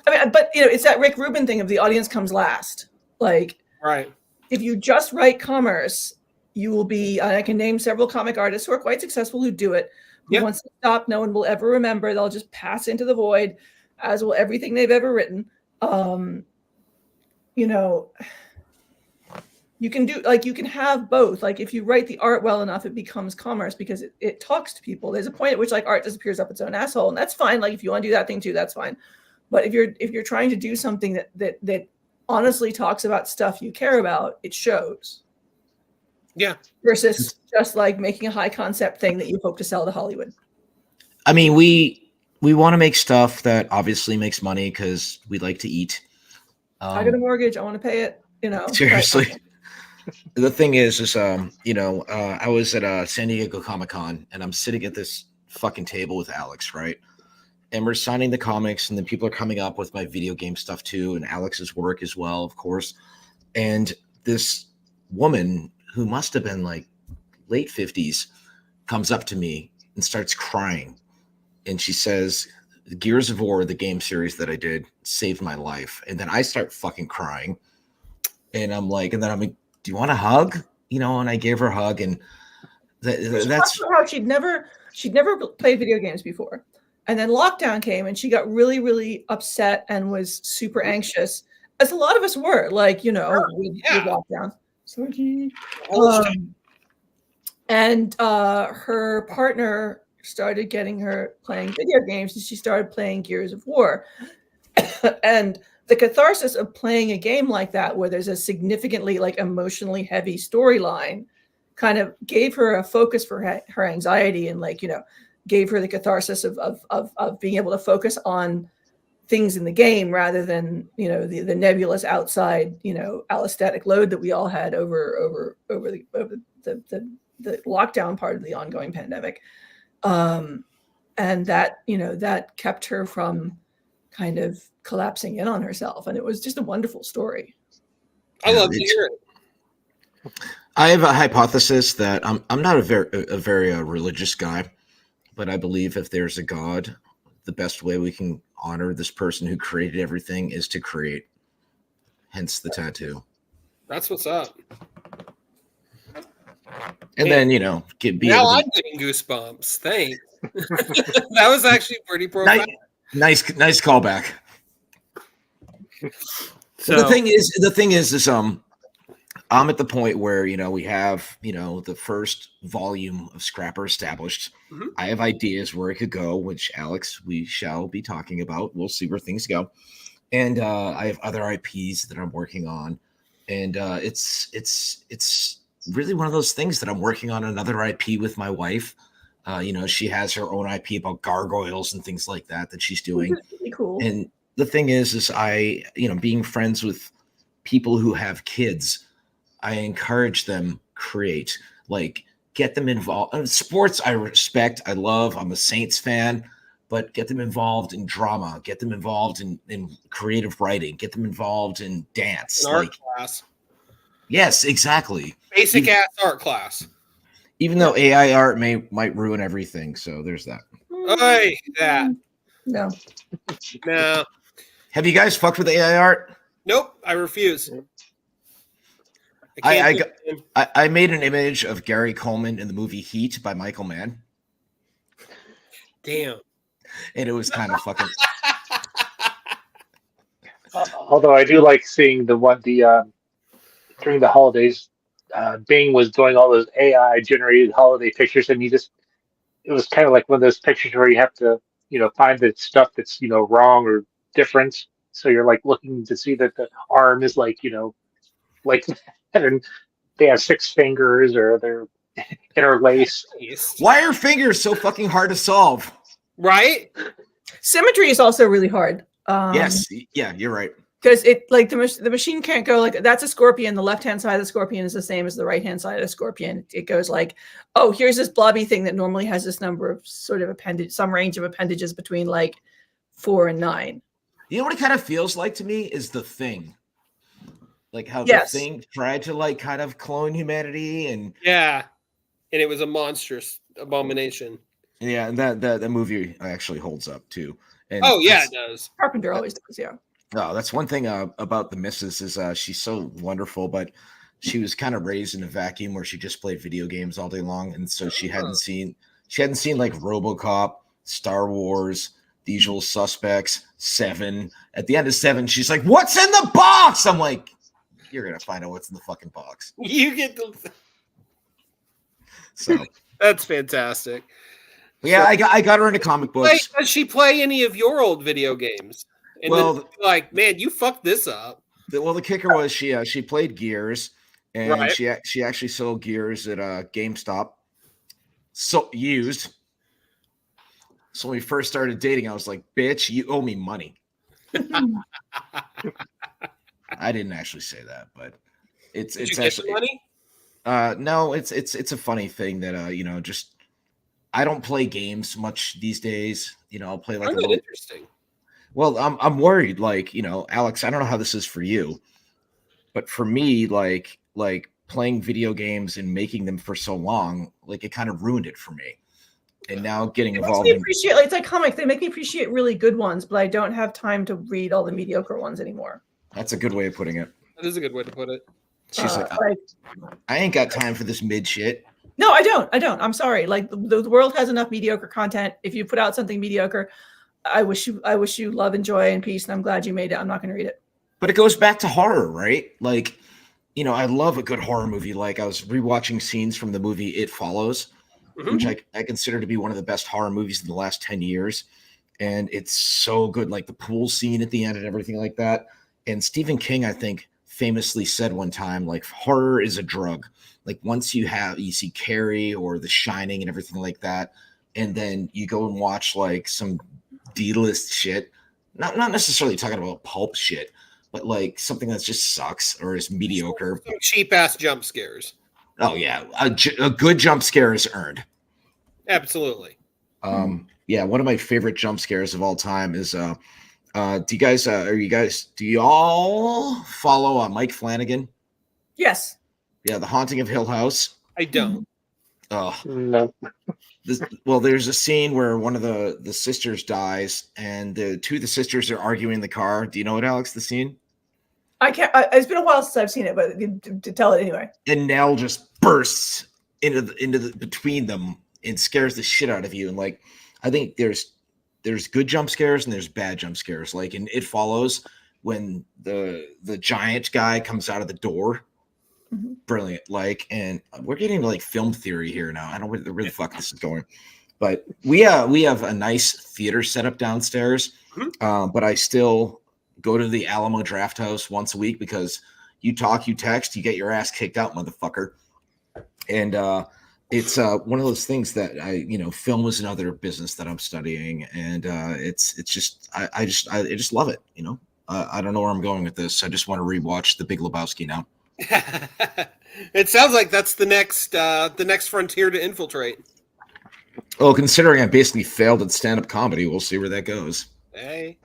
I mean, but you know, it's that Rick Rubin thing of the audience comes last. Like, Right. if you just write commerce, you will be, I can name several comic artists who are quite successful who do it. Who once they stop, no one will ever remember. They'll just pass into the void, as will everything they've ever written. You know, you can do, like, you can have both. Like, if you write the art well enough, it becomes commerce because it talks to people. There's a point at which like art disappears up its own asshole, and that's fine. Like, if you want to do that thing too, that's fine. But if you're trying to do something that honestly talks about stuff you care about, it shows. Yeah. Versus just like making a high concept thing that you hope to sell to Hollywood. I mean, we want to make stuff that obviously makes money because we like to eat. I got a mortgage. I want to pay it. You know, seriously. The thing is you know, I was at San Diego Comic-Con, and I'm sitting at this fucking table with Alex, right? And we're signing the comics, and then people are coming up with my video game stuff too, and Alex's work as well, of course. And this woman who must have been like late 50s comes up to me and starts crying. And she says, Gears of War, the game series that I did, saved my life. And then I start fucking crying. And I'm like, do you want a hug? You know, and I gave her a hug, and that's how she'd never played video games before. And then lockdown came and she got really, really upset and was super anxious, as a lot of us were, like, you know, with lockdown. And her partner started getting her playing video games, and she started playing Gears of War. And the catharsis of playing a game like that, where there's a significantly like emotionally heavy storyline, kind of gave her a focus for her anxiety, and like, you know, gave her the catharsis of being able to focus on things in the game rather than, you know, the nebulous outside, you know, allostatic load that we all had over the lockdown part of the ongoing pandemic. And that, you know, that kept her from kind of collapsing in on herself. And it was just a wonderful story. I love to hear it. I have a hypothesis that I'm not a very religious guy, but I believe if there's a God, the best way we can honor this person who created everything is to create. Hence the tattoo. That's what's up. And then, you know, now I'm getting goosebumps. Thanks. That was actually pretty profound. Nice callback. So the thing is I'm at the point where, you know, we have, you know, the first volume of Scrapper established. Mm-hmm. I have ideas where it could go, which, Alex, we shall be talking about. We'll see where things go. And I have other IPs that I'm working on. and it's really one of those things that I'm working on another IP with my wife. She has her own IP about gargoyles and things like that she's doing. Which is really cool. And the thing is I, being friends with people who have kids, I encourage them create, like get them involved. Sports I respect, I love. I'm a Saints fan, but get them involved in drama, get them involved in creative writing, get them involved in dance. An art class. Yes, exactly. Basic ass art class. Even though AI art might ruin everything, so there's that. Hey, that. No. No. Have you guys fucked with AI art? Nope. I refuse. I made an image of Gary Coleman in the movie Heat by Michael Mann. Damn. And it was kind of fucking. Although I do like seeing during the holidays, Bing was doing all those AI generated holiday pictures, and it was kind of like one of those pictures where you have to, find the stuff that's, wrong or different. So you're like looking to see that the arm is like, like that, and they have 6 fingers or they're interlaced. Why are fingers so fucking hard to solve? Right? Symmetry is also really hard. Yes. Yeah, you're right. Because it like the machine can't go like that's a scorpion. The left hand side of the scorpion is the same as the right hand side of the scorpion. It goes like, oh, here's this blobby thing that normally has this number of sort of some range of appendages between like 4 and 9. You know what it kind of feels like to me is The Thing. Like how Yes. The Thing tried to like kind of clone humanity and yeah, and it was a monstrous abomination. Yeah, and that movie actually holds up too. And it does. Carpenter always does, yeah. Oh, that's one thing about the missus is she's so wonderful, but she was kind of raised in a vacuum where she just played video games all day long, and so she hadn't seen like RoboCop, Star Wars, The Usual Suspects, 7. At the end of 7, she's like, "What's in the box?" I'm like, "You're gonna find out what's in the fucking box." You get the. So that's fantastic. Yeah, I got her into comic books. Does she play any of your old video games? And then, like, man, you fucked this up. The kicker was she played Gears, and Right. she actually sold Gears at GameStop. So used. So when we first started dating, I was like, "Bitch, you owe me money." I didn't actually say that, but it's Did you actually get the money? no, it's a funny thing that just I don't play games much these days. I'll play like a little. Interesting. Well, I'm worried, like, Alex, I don't know how this is for you, but for me, like playing video games and making them for so long, like it kind of ruined it for me. And now getting involved in appreciate it's like comics. They make me appreciate really good ones, but I don't have time to read all the mediocre ones anymore. That's a good way of putting it. That is a good way to put it. She's like, I ain't got time for this mid shit. No, I don't. I'm sorry. Like the world has enough mediocre content. If you put out something mediocre, I wish you love and joy and peace, and I'm glad you made it. I'm not going to read it. But it goes back to horror, right? Like, I love a good horror movie. Like I was rewatching scenes from the movie It Follows, which I consider to be one of the best horror movies in the last 10 years. And it's so good, like the pool scene at the end and everything like that. And Stephen King, I think, famously said one time, like, horror is a drug. Like once you see Carrie or The Shining and everything like that, and then you go and watch like some D-list shit, not necessarily talking about pulp shit, but like something that just sucks or is mediocre. Some cheap ass jump scares. Oh yeah, a good jump scare is earned. Absolutely. Yeah, one of my favorite jump scares of all time is do you all follow Mike Flanagan? Yes. Yeah, The Haunting of Hill House. I don't. Oh No. There's a scene where one of the sisters dies, and the two of the sisters are arguing in the car. Do you know it, Alex? The scene? I can't. It's been a while since I've seen it, but to tell it anyway. And Nell just bursts into the between them and scares the shit out of you. And like, I think there's good jump scares and there's bad jump scares. Like in It Follows, when the giant guy comes out of the door. Brilliant. Like, and we're getting into like film theory here now. I don't know where the fuck this is going, but we have a nice theater setup downstairs. But I still go to the Alamo Draft House once a week because You talk, you text, you get your ass kicked out, motherfucker. And it's one of those things that film is another business that I'm studying, and it's just I just love it. I don't know where I'm going with this. I just want to rewatch The Big Lebowski now. It sounds like that's the next frontier to infiltrate. Well, considering I basically failed at stand-up comedy, we'll see where that goes. Hey,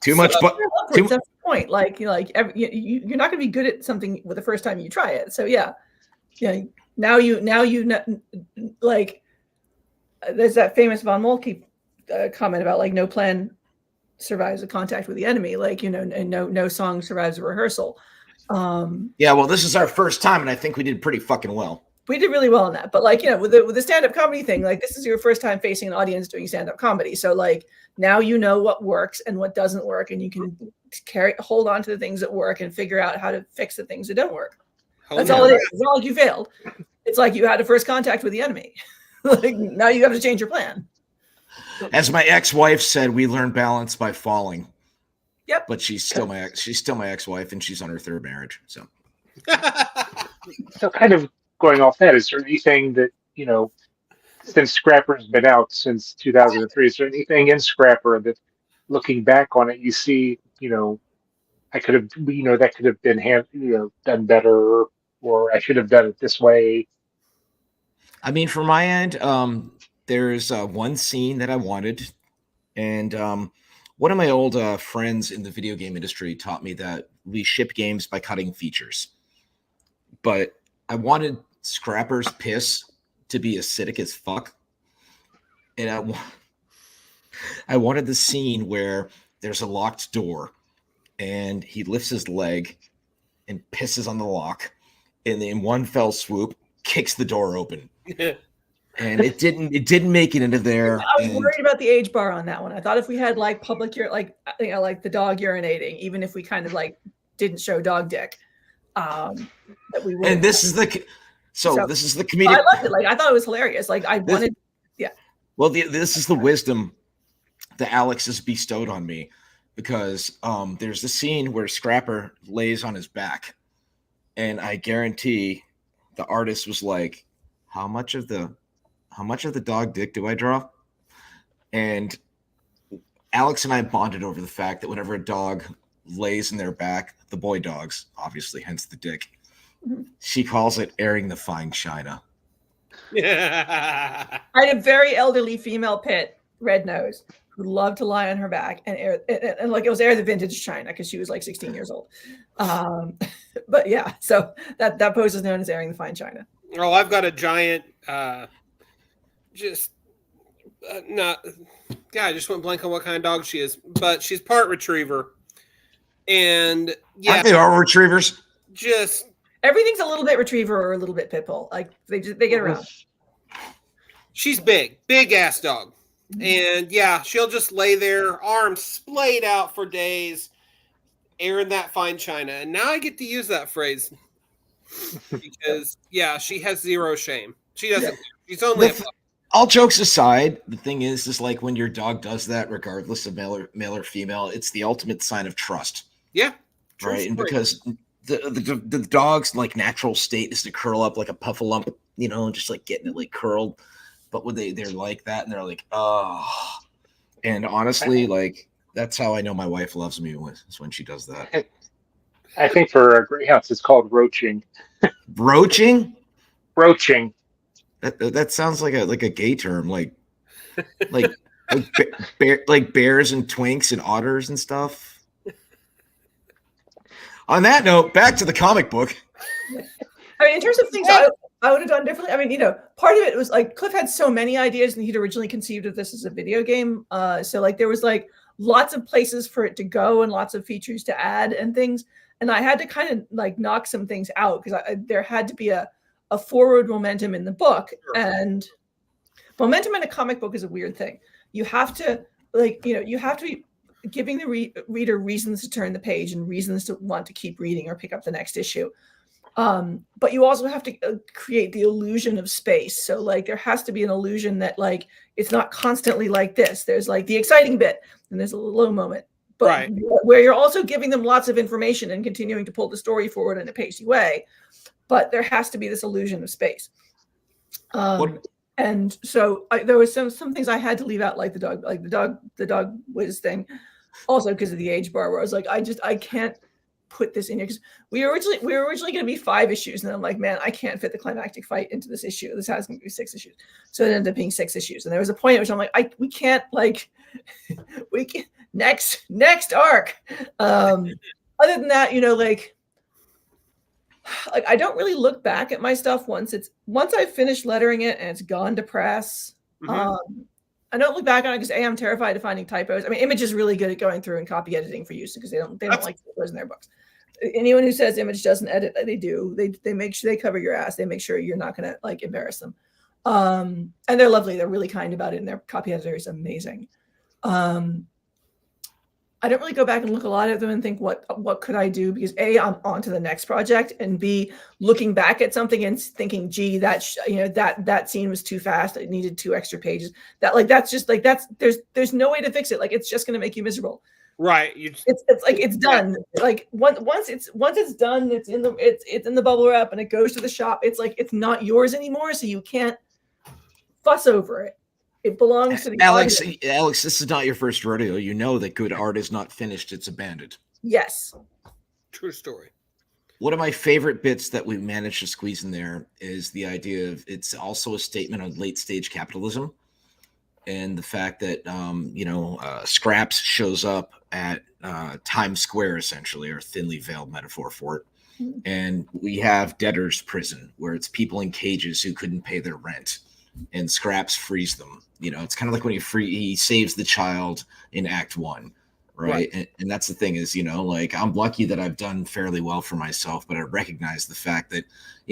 too much, but that's the point. Like you're not going to be good at something with the first time you try it. So yeah. Now you know, like there's that famous von Moltke comment about like no plan survives a contact with the enemy. Like and no song survives a rehearsal. Yeah, well, this is our first time, and I think we did pretty fucking well. We did really well in that, but like with the stand-up comedy thing, like this is your first time facing an audience doing stand-up comedy, so like now you know what works and what doesn't work, and you can hold on to the things that work and figure out how to fix the things that don't work. That's all it is. It's not like you failed. It's like you had a first contact with the enemy. Like now you have to change your plan. As my ex-wife said, we learn balance by falling. Yep. But she's still my ex-wife, and she's on her third marriage. So kind of going off that, is there anything that, since Scrapper's been out since 2003, is there anything in Scrapper that, looking back on it, you see, I could have, that could have been done better, or I should have done it this way? I mean, from my end, there's one scene that I wanted, and one of my old friends in the video game industry taught me that we ship games by cutting features. But I wanted Scrapper's piss to be acidic as fuck, and I wanted the scene where there's a locked door, and he lifts his leg and pisses on the lock, and in one fell swoop kicks the door open. And it didn't make it into there. I was worried about the age bar on that one. I thought if we had like public like the dog urinating, even if we kind of like didn't show dog dick, that we would. And this is the comedic. I loved it. Like I thought it was hilarious. Like I wanted, yeah. Well, this is the wisdom that Alex has bestowed on me, because there's the scene where Scrapper lays on his back, and I guarantee the artist was like, how much of the dog dick do I draw? And Alex and I bonded over the fact that whenever a dog lays in their back, the boy dogs, obviously, hence the dick, she calls it airing the fine china. I had a very elderly female pit, red nose, who loved to lie on her back and air, and like it was air the vintage china because she was like 16 years old. But yeah, so that pose is known as airing the fine china. Oh, I've got a giant, I just went blank on what kind of dog she is, but she's part retriever. And yeah, aren't they all retrievers? Just everything's a little bit retriever or a little bit pit bull. Like they get around. She's big ass dog. And yeah, she'll just lay there, arms splayed out for days, airing that fine china. And now I get to use that phrase because yeah, she has zero shame. She doesn't. She's only all jokes aside, the thing is like when your dog does that, regardless of male or female, it's the ultimate sign of trust. Yeah. Right. And because the dog's like natural state is to curl up like a puffalump, just like getting it like curled. But when they're like that and they're like, oh, and honestly, like that's how I know my wife loves me, is when she does that. I think for greyhounds, it's called roaching. Roaching? Roaching. That sounds like a gay term, like bears and twinks and otters and stuff. On that note, back to the comic book. I mean, in terms of things I would have done differently. I mean, part of it was like Cliff had so many ideas, and he'd originally conceived of this as a video game. So like there was like lots of places for it to go and lots of features to add and things. And I had to kind of like knock some things out because there had to be a forward momentum in the book. And momentum in a comic book is a weird thing. You have to you have to be giving the reader reasons to turn the page and reasons to want to keep reading or pick up the next issue. But you also have to create the illusion of space. So like there has to be an illusion that like it's not constantly like this. There's like the exciting bit and there's a low moment. but Right. where you're also giving them lots of information and continuing to pull the story forward in a pacey way. But there has to be this illusion of space. And so there was some things I had to leave out, like the dog whiz thing, also because of the age bar, where I was like, I can't put this in here, because we were originally going to be 5 issues, and then I'm like, man, I can't fit the climactic fight into this issue. This has to be 6 issues, so it ended up being 6 issues. And there was a point at which I'm like, we can't next arc. Other than that, like I don't really look back at my stuff once I've finished lettering it and it's gone to press. I don't look back on it because I'm terrified of finding typos. I mean, Image is really good at going through and copy editing for use, because they don't like typos in their books. Anyone who says Image doesn't edit, they do. They make sure they cover your ass. They make sure you're not going to embarrass them. And they're lovely. They're really kind about it, and their copy editor is amazing. I don't really go back and look a lot at them and think, what could I do? Because A, I'm on to the next project, and B, looking back at something and thinking, gee, that scene was too fast. It needed 2 extra pages. There's no way to fix it. It's just going to make you miserable. Right. It's done. Once it's done, it's in the bubble wrap and it goes to the shop. It's not yours anymore, so you can't fuss over it. It belongs to the Alex. audience. Alex, this is not your first rodeo. You know that good art is not finished; it's abandoned. Yes. True story. One of my favorite bits that we managed to squeeze in there is the idea of it's also a statement on late stage capitalism, and the fact that Scraps shows up at Times Square, essentially, or thinly veiled metaphor for it. Mm-hmm. And we have debtors' prison, where it's people in cages who couldn't pay their rent, and Scraps frees them. It's kind of like when he saves the child in Act 1, right? And that's the thing is, I'm lucky that I've done fairly well for myself, but I recognize the fact that,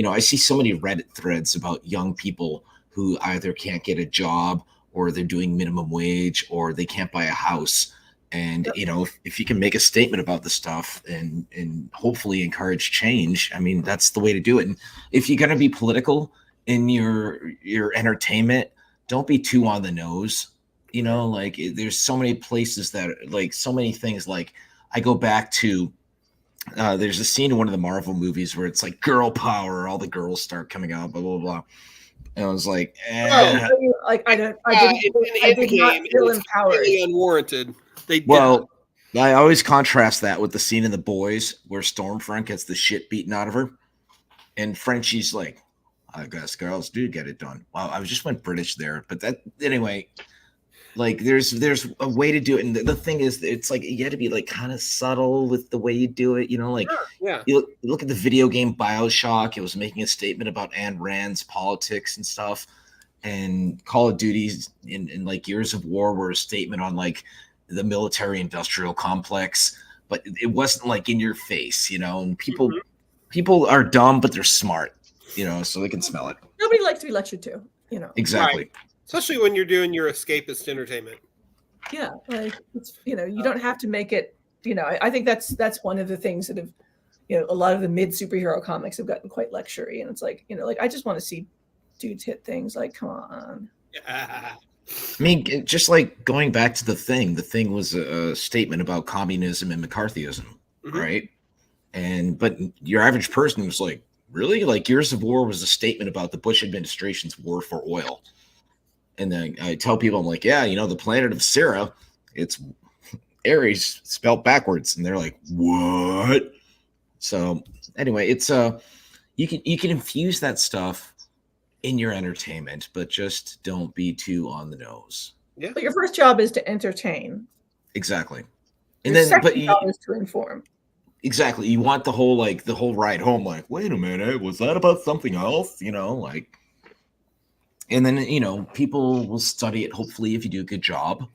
I see so many Reddit threads about young people who either can't get a job, or they're doing minimum wage, or they can't buy a house. And, if you can make a statement about the stuff and hopefully encourage change, I mean, that's the way to do it. And if you're going to be political in your entertainment, don't be too on the nose. There's so many places that so many things. I go back to there's a scene in one of the Marvel movies where it's like girl power, all the girls start coming out, blah blah blah. And I was like, I did not feel empowered. Really unwarranted. I always contrast that with the scene in The Boys where Stormfront gets the shit beaten out of her, and Frenchie's like, I guess girls do get it done. Wow, I just went British there, but that anyway. There's a way to do it, and the thing is, it's you got to be kind of subtle with the way you do it. You look at the video game BioShock. It was making a statement about Ayn Rand's politics and stuff, and Call of Duty's in Gears of War were a statement on the military-industrial complex, but it wasn't in your face, And people are dumb, but they're smart. So they can smell it. Nobody likes to be lectured to, Exactly. Right. Especially when you're doing your escapist entertainment. Yeah, it's you don't have to make it. I think that's one of the things that have, a lot of the mid superhero comics have gotten quite lectury, and it's I just want to see dudes hit things. Come on. Yeah. I mean, just going back to the thing. The thing was a statement about communism and McCarthyism, right? But your average person was like, really? Gears of War was a statement about the Bush administration's war for oil. And then I tell people, I'm like, yeah, the planet of Sarah, it's Aries spelled backwards. And they're like, what? So anyway, it's you can infuse that stuff in your entertainment, but just don't be too on the nose. Yeah. But your first job is to entertain. Exactly. And your second job is to inform. Exactly. You want the whole ride home, wait a minute, was that about something else? And then, people will study it, hopefully, if you do a good job,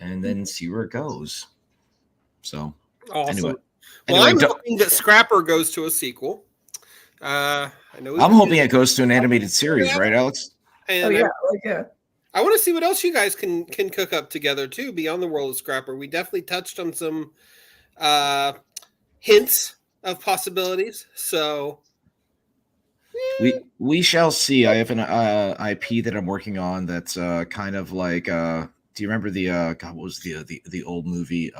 and then see where it goes. So, awesome. Anyway, I'm hoping that Scrapper goes to a sequel. I'm hoping it goes to an animated series, right, Alex? And yeah. I want to see what else you guys can cook up together, too, beyond the world of Scrapper. We definitely touched on some hints of possibilities, so... We shall see. I have an IP that I'm working on that's kind of do you remember the what was the old movie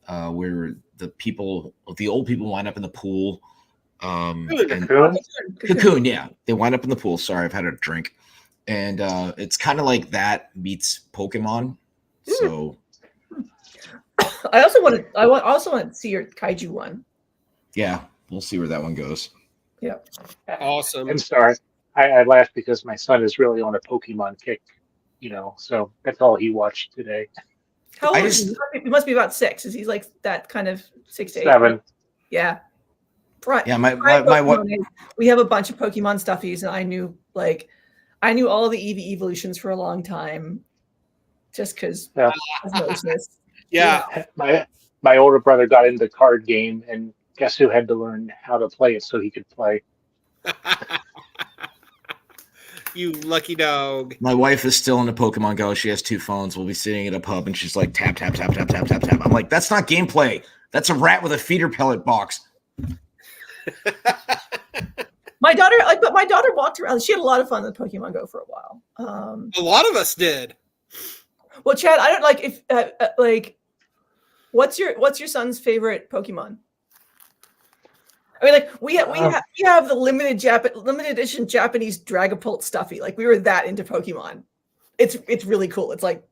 where the old people wind up in the pool. And Cocoon, yeah, they wind up in the pool. Sorry, I've had a drink, and it's kind of like that meets Pokemon. So, I also want to see your kaiju one. Yeah, we'll see where that one goes. Yeah, awesome. I'm sorry, I laughed because my son is really on a Pokemon kick, so that's all he watched today. How old is he? He must be about 6. Is he like that kind of 6 to 8? 7. Yeah. Right. Yeah, my what? We have a bunch of Pokemon stuffies, and I knew all the Eevee evolutions for a long time, just because. Yeah. My older brother got into the card game, and guess who had to learn how to play it so he could play? You lucky dog. My wife is still into Pokemon Go. She has 2 phones. We'll be sitting at a pub, and she's like, tap, tap, tap, tap, tap, tap, tap. I'm like, that's not gameplay. That's a rat with a feeder pellet box. My daughter walked around. She had a lot of fun with Pokemon Go for a while. A lot of us did. Well, Chad, I don't like if what's your son's favorite Pokemon? I mean, like we have the limited edition Japanese Dragapult stuffy. Like we were that into Pokemon. It's really cool. It's like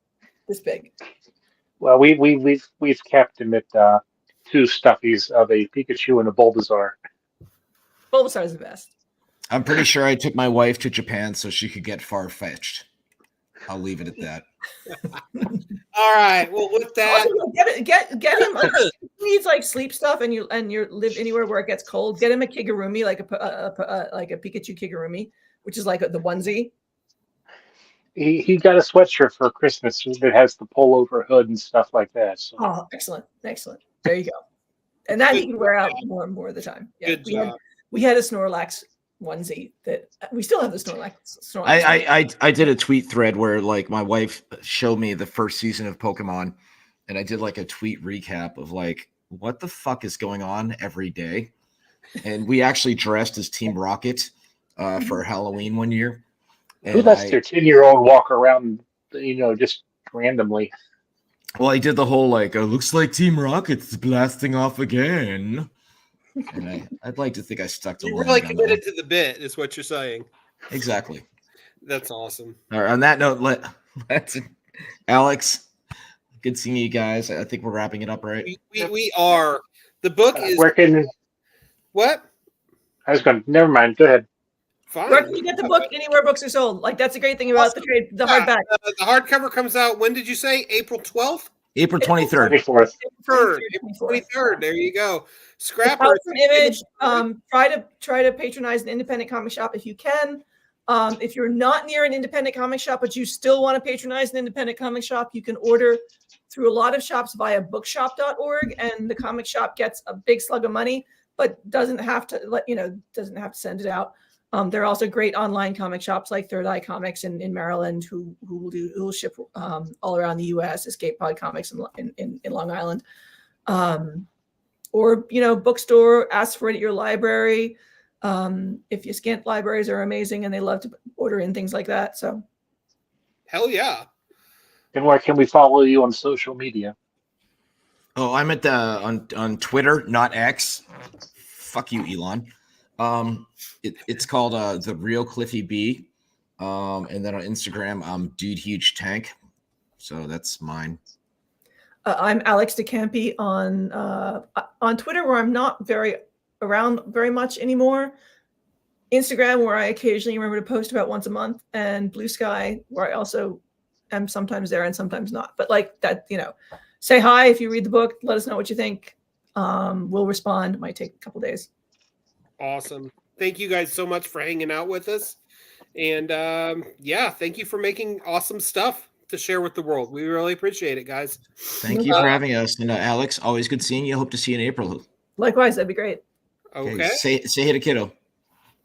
this big. Well, we've kept him at 2 stuffies of a Pikachu and a Bulbasaur. Bulbasaur is the best. I'm pretty sure I took my wife to Japan so she could get Far-Fetched. I'll leave it at that. All right. Well, with that, also, get him. Like, he needs like sleep stuff, and you live anywhere where it gets cold. Get him a Kigurumi, like a Pikachu Kigurumi, which is like the onesie. He got a sweatshirt for Christmas that has the pullover hood and stuff like that. So. Oh, excellent! There you go. And that he can wear out more and more of the time. Yeah, good job. We had a Snorlax onesie that we still have the Snorlax. I did a tweet thread where like my wife showed me the first season of Pokemon, and I did like a tweet recap of like what the fuck is going on every day, and we actually dressed as Team Rocket for Halloween one year. And who lets their 10-year-old walk around, just randomly? Well, I did the whole like, looks like Team Rocket's blasting off again. And I'd like to think I stuck to. You really committed to the bit, is what you're saying. Exactly. That's awesome. All right. On that note, let's Alex. Good seeing you guys. I think we're wrapping it up, right? We are. The book is. What? I was going. Never mind. Go ahead. Fine. Where can you get the book? Anywhere books are sold. Like that's the great thing about the hardback. The hardcover comes out. When did you say? April 12th. April 23rd. 24th. April 23rd. There you go. Scrapper. Image. Try to patronize an independent comic shop if you can. If you're not near an independent comic shop, but you still want to patronize an independent comic shop, you can order through a lot of shops via bookshop.org, and the comic shop gets a big slug of money, but doesn't have to send it out. There are also great online comic shops like Third Eye Comics in Maryland who will ship all around the U.S. Escape Pod Comics in Long Island, or bookstore. Ask for it at your library. If you scant, libraries are amazing and they love to order in things like that. So, hell yeah! And where can we follow you on social media? Oh, I'm at on Twitter, not X. Fuck you, Elon. It's called The Real Cliffy B. And then on Instagram, I'm Dude Huge Tank. So that's mine. I'm Alex DeCampi on Twitter, where I'm not around very much anymore. Instagram, where I occasionally remember to post about once a month, and Blue Sky, where I also am sometimes there and sometimes not. But like that, say hi if you read the book. Let us know what you think. We'll respond. It might take a couple days. Awesome. Thank you guys so much for hanging out with us. And thank you for making awesome stuff to share with the world. We really appreciate it, guys. Thank you for having us. And Alex, always good seeing you. Hope to see you in April. Likewise, that'd be great. Okay. Say hey to kiddo.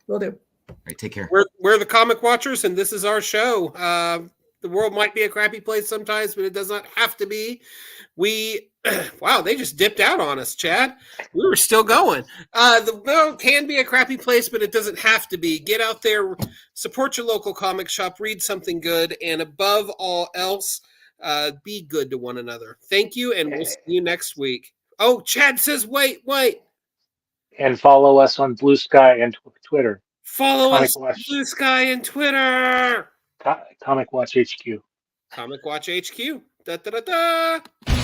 Will do. All right, take care. We're the Comic Watchers, and this is our show. The world might be a crappy place sometimes, but it does not have to be. Wow, they just dipped out on us, Chad. We were still going. The world can be a crappy place, but it doesn't have to be. Get out there, support your local comic shop, read something good, and above all else, be good to one another. Thank you, and we'll see you next week. Oh, Chad says, wait. And follow us on Blue Sky and Twitter. Follow Comic us, Watch. Blue Sky and Twitter. Comic Watch HQ. Comic Watch HQ. Da da da da.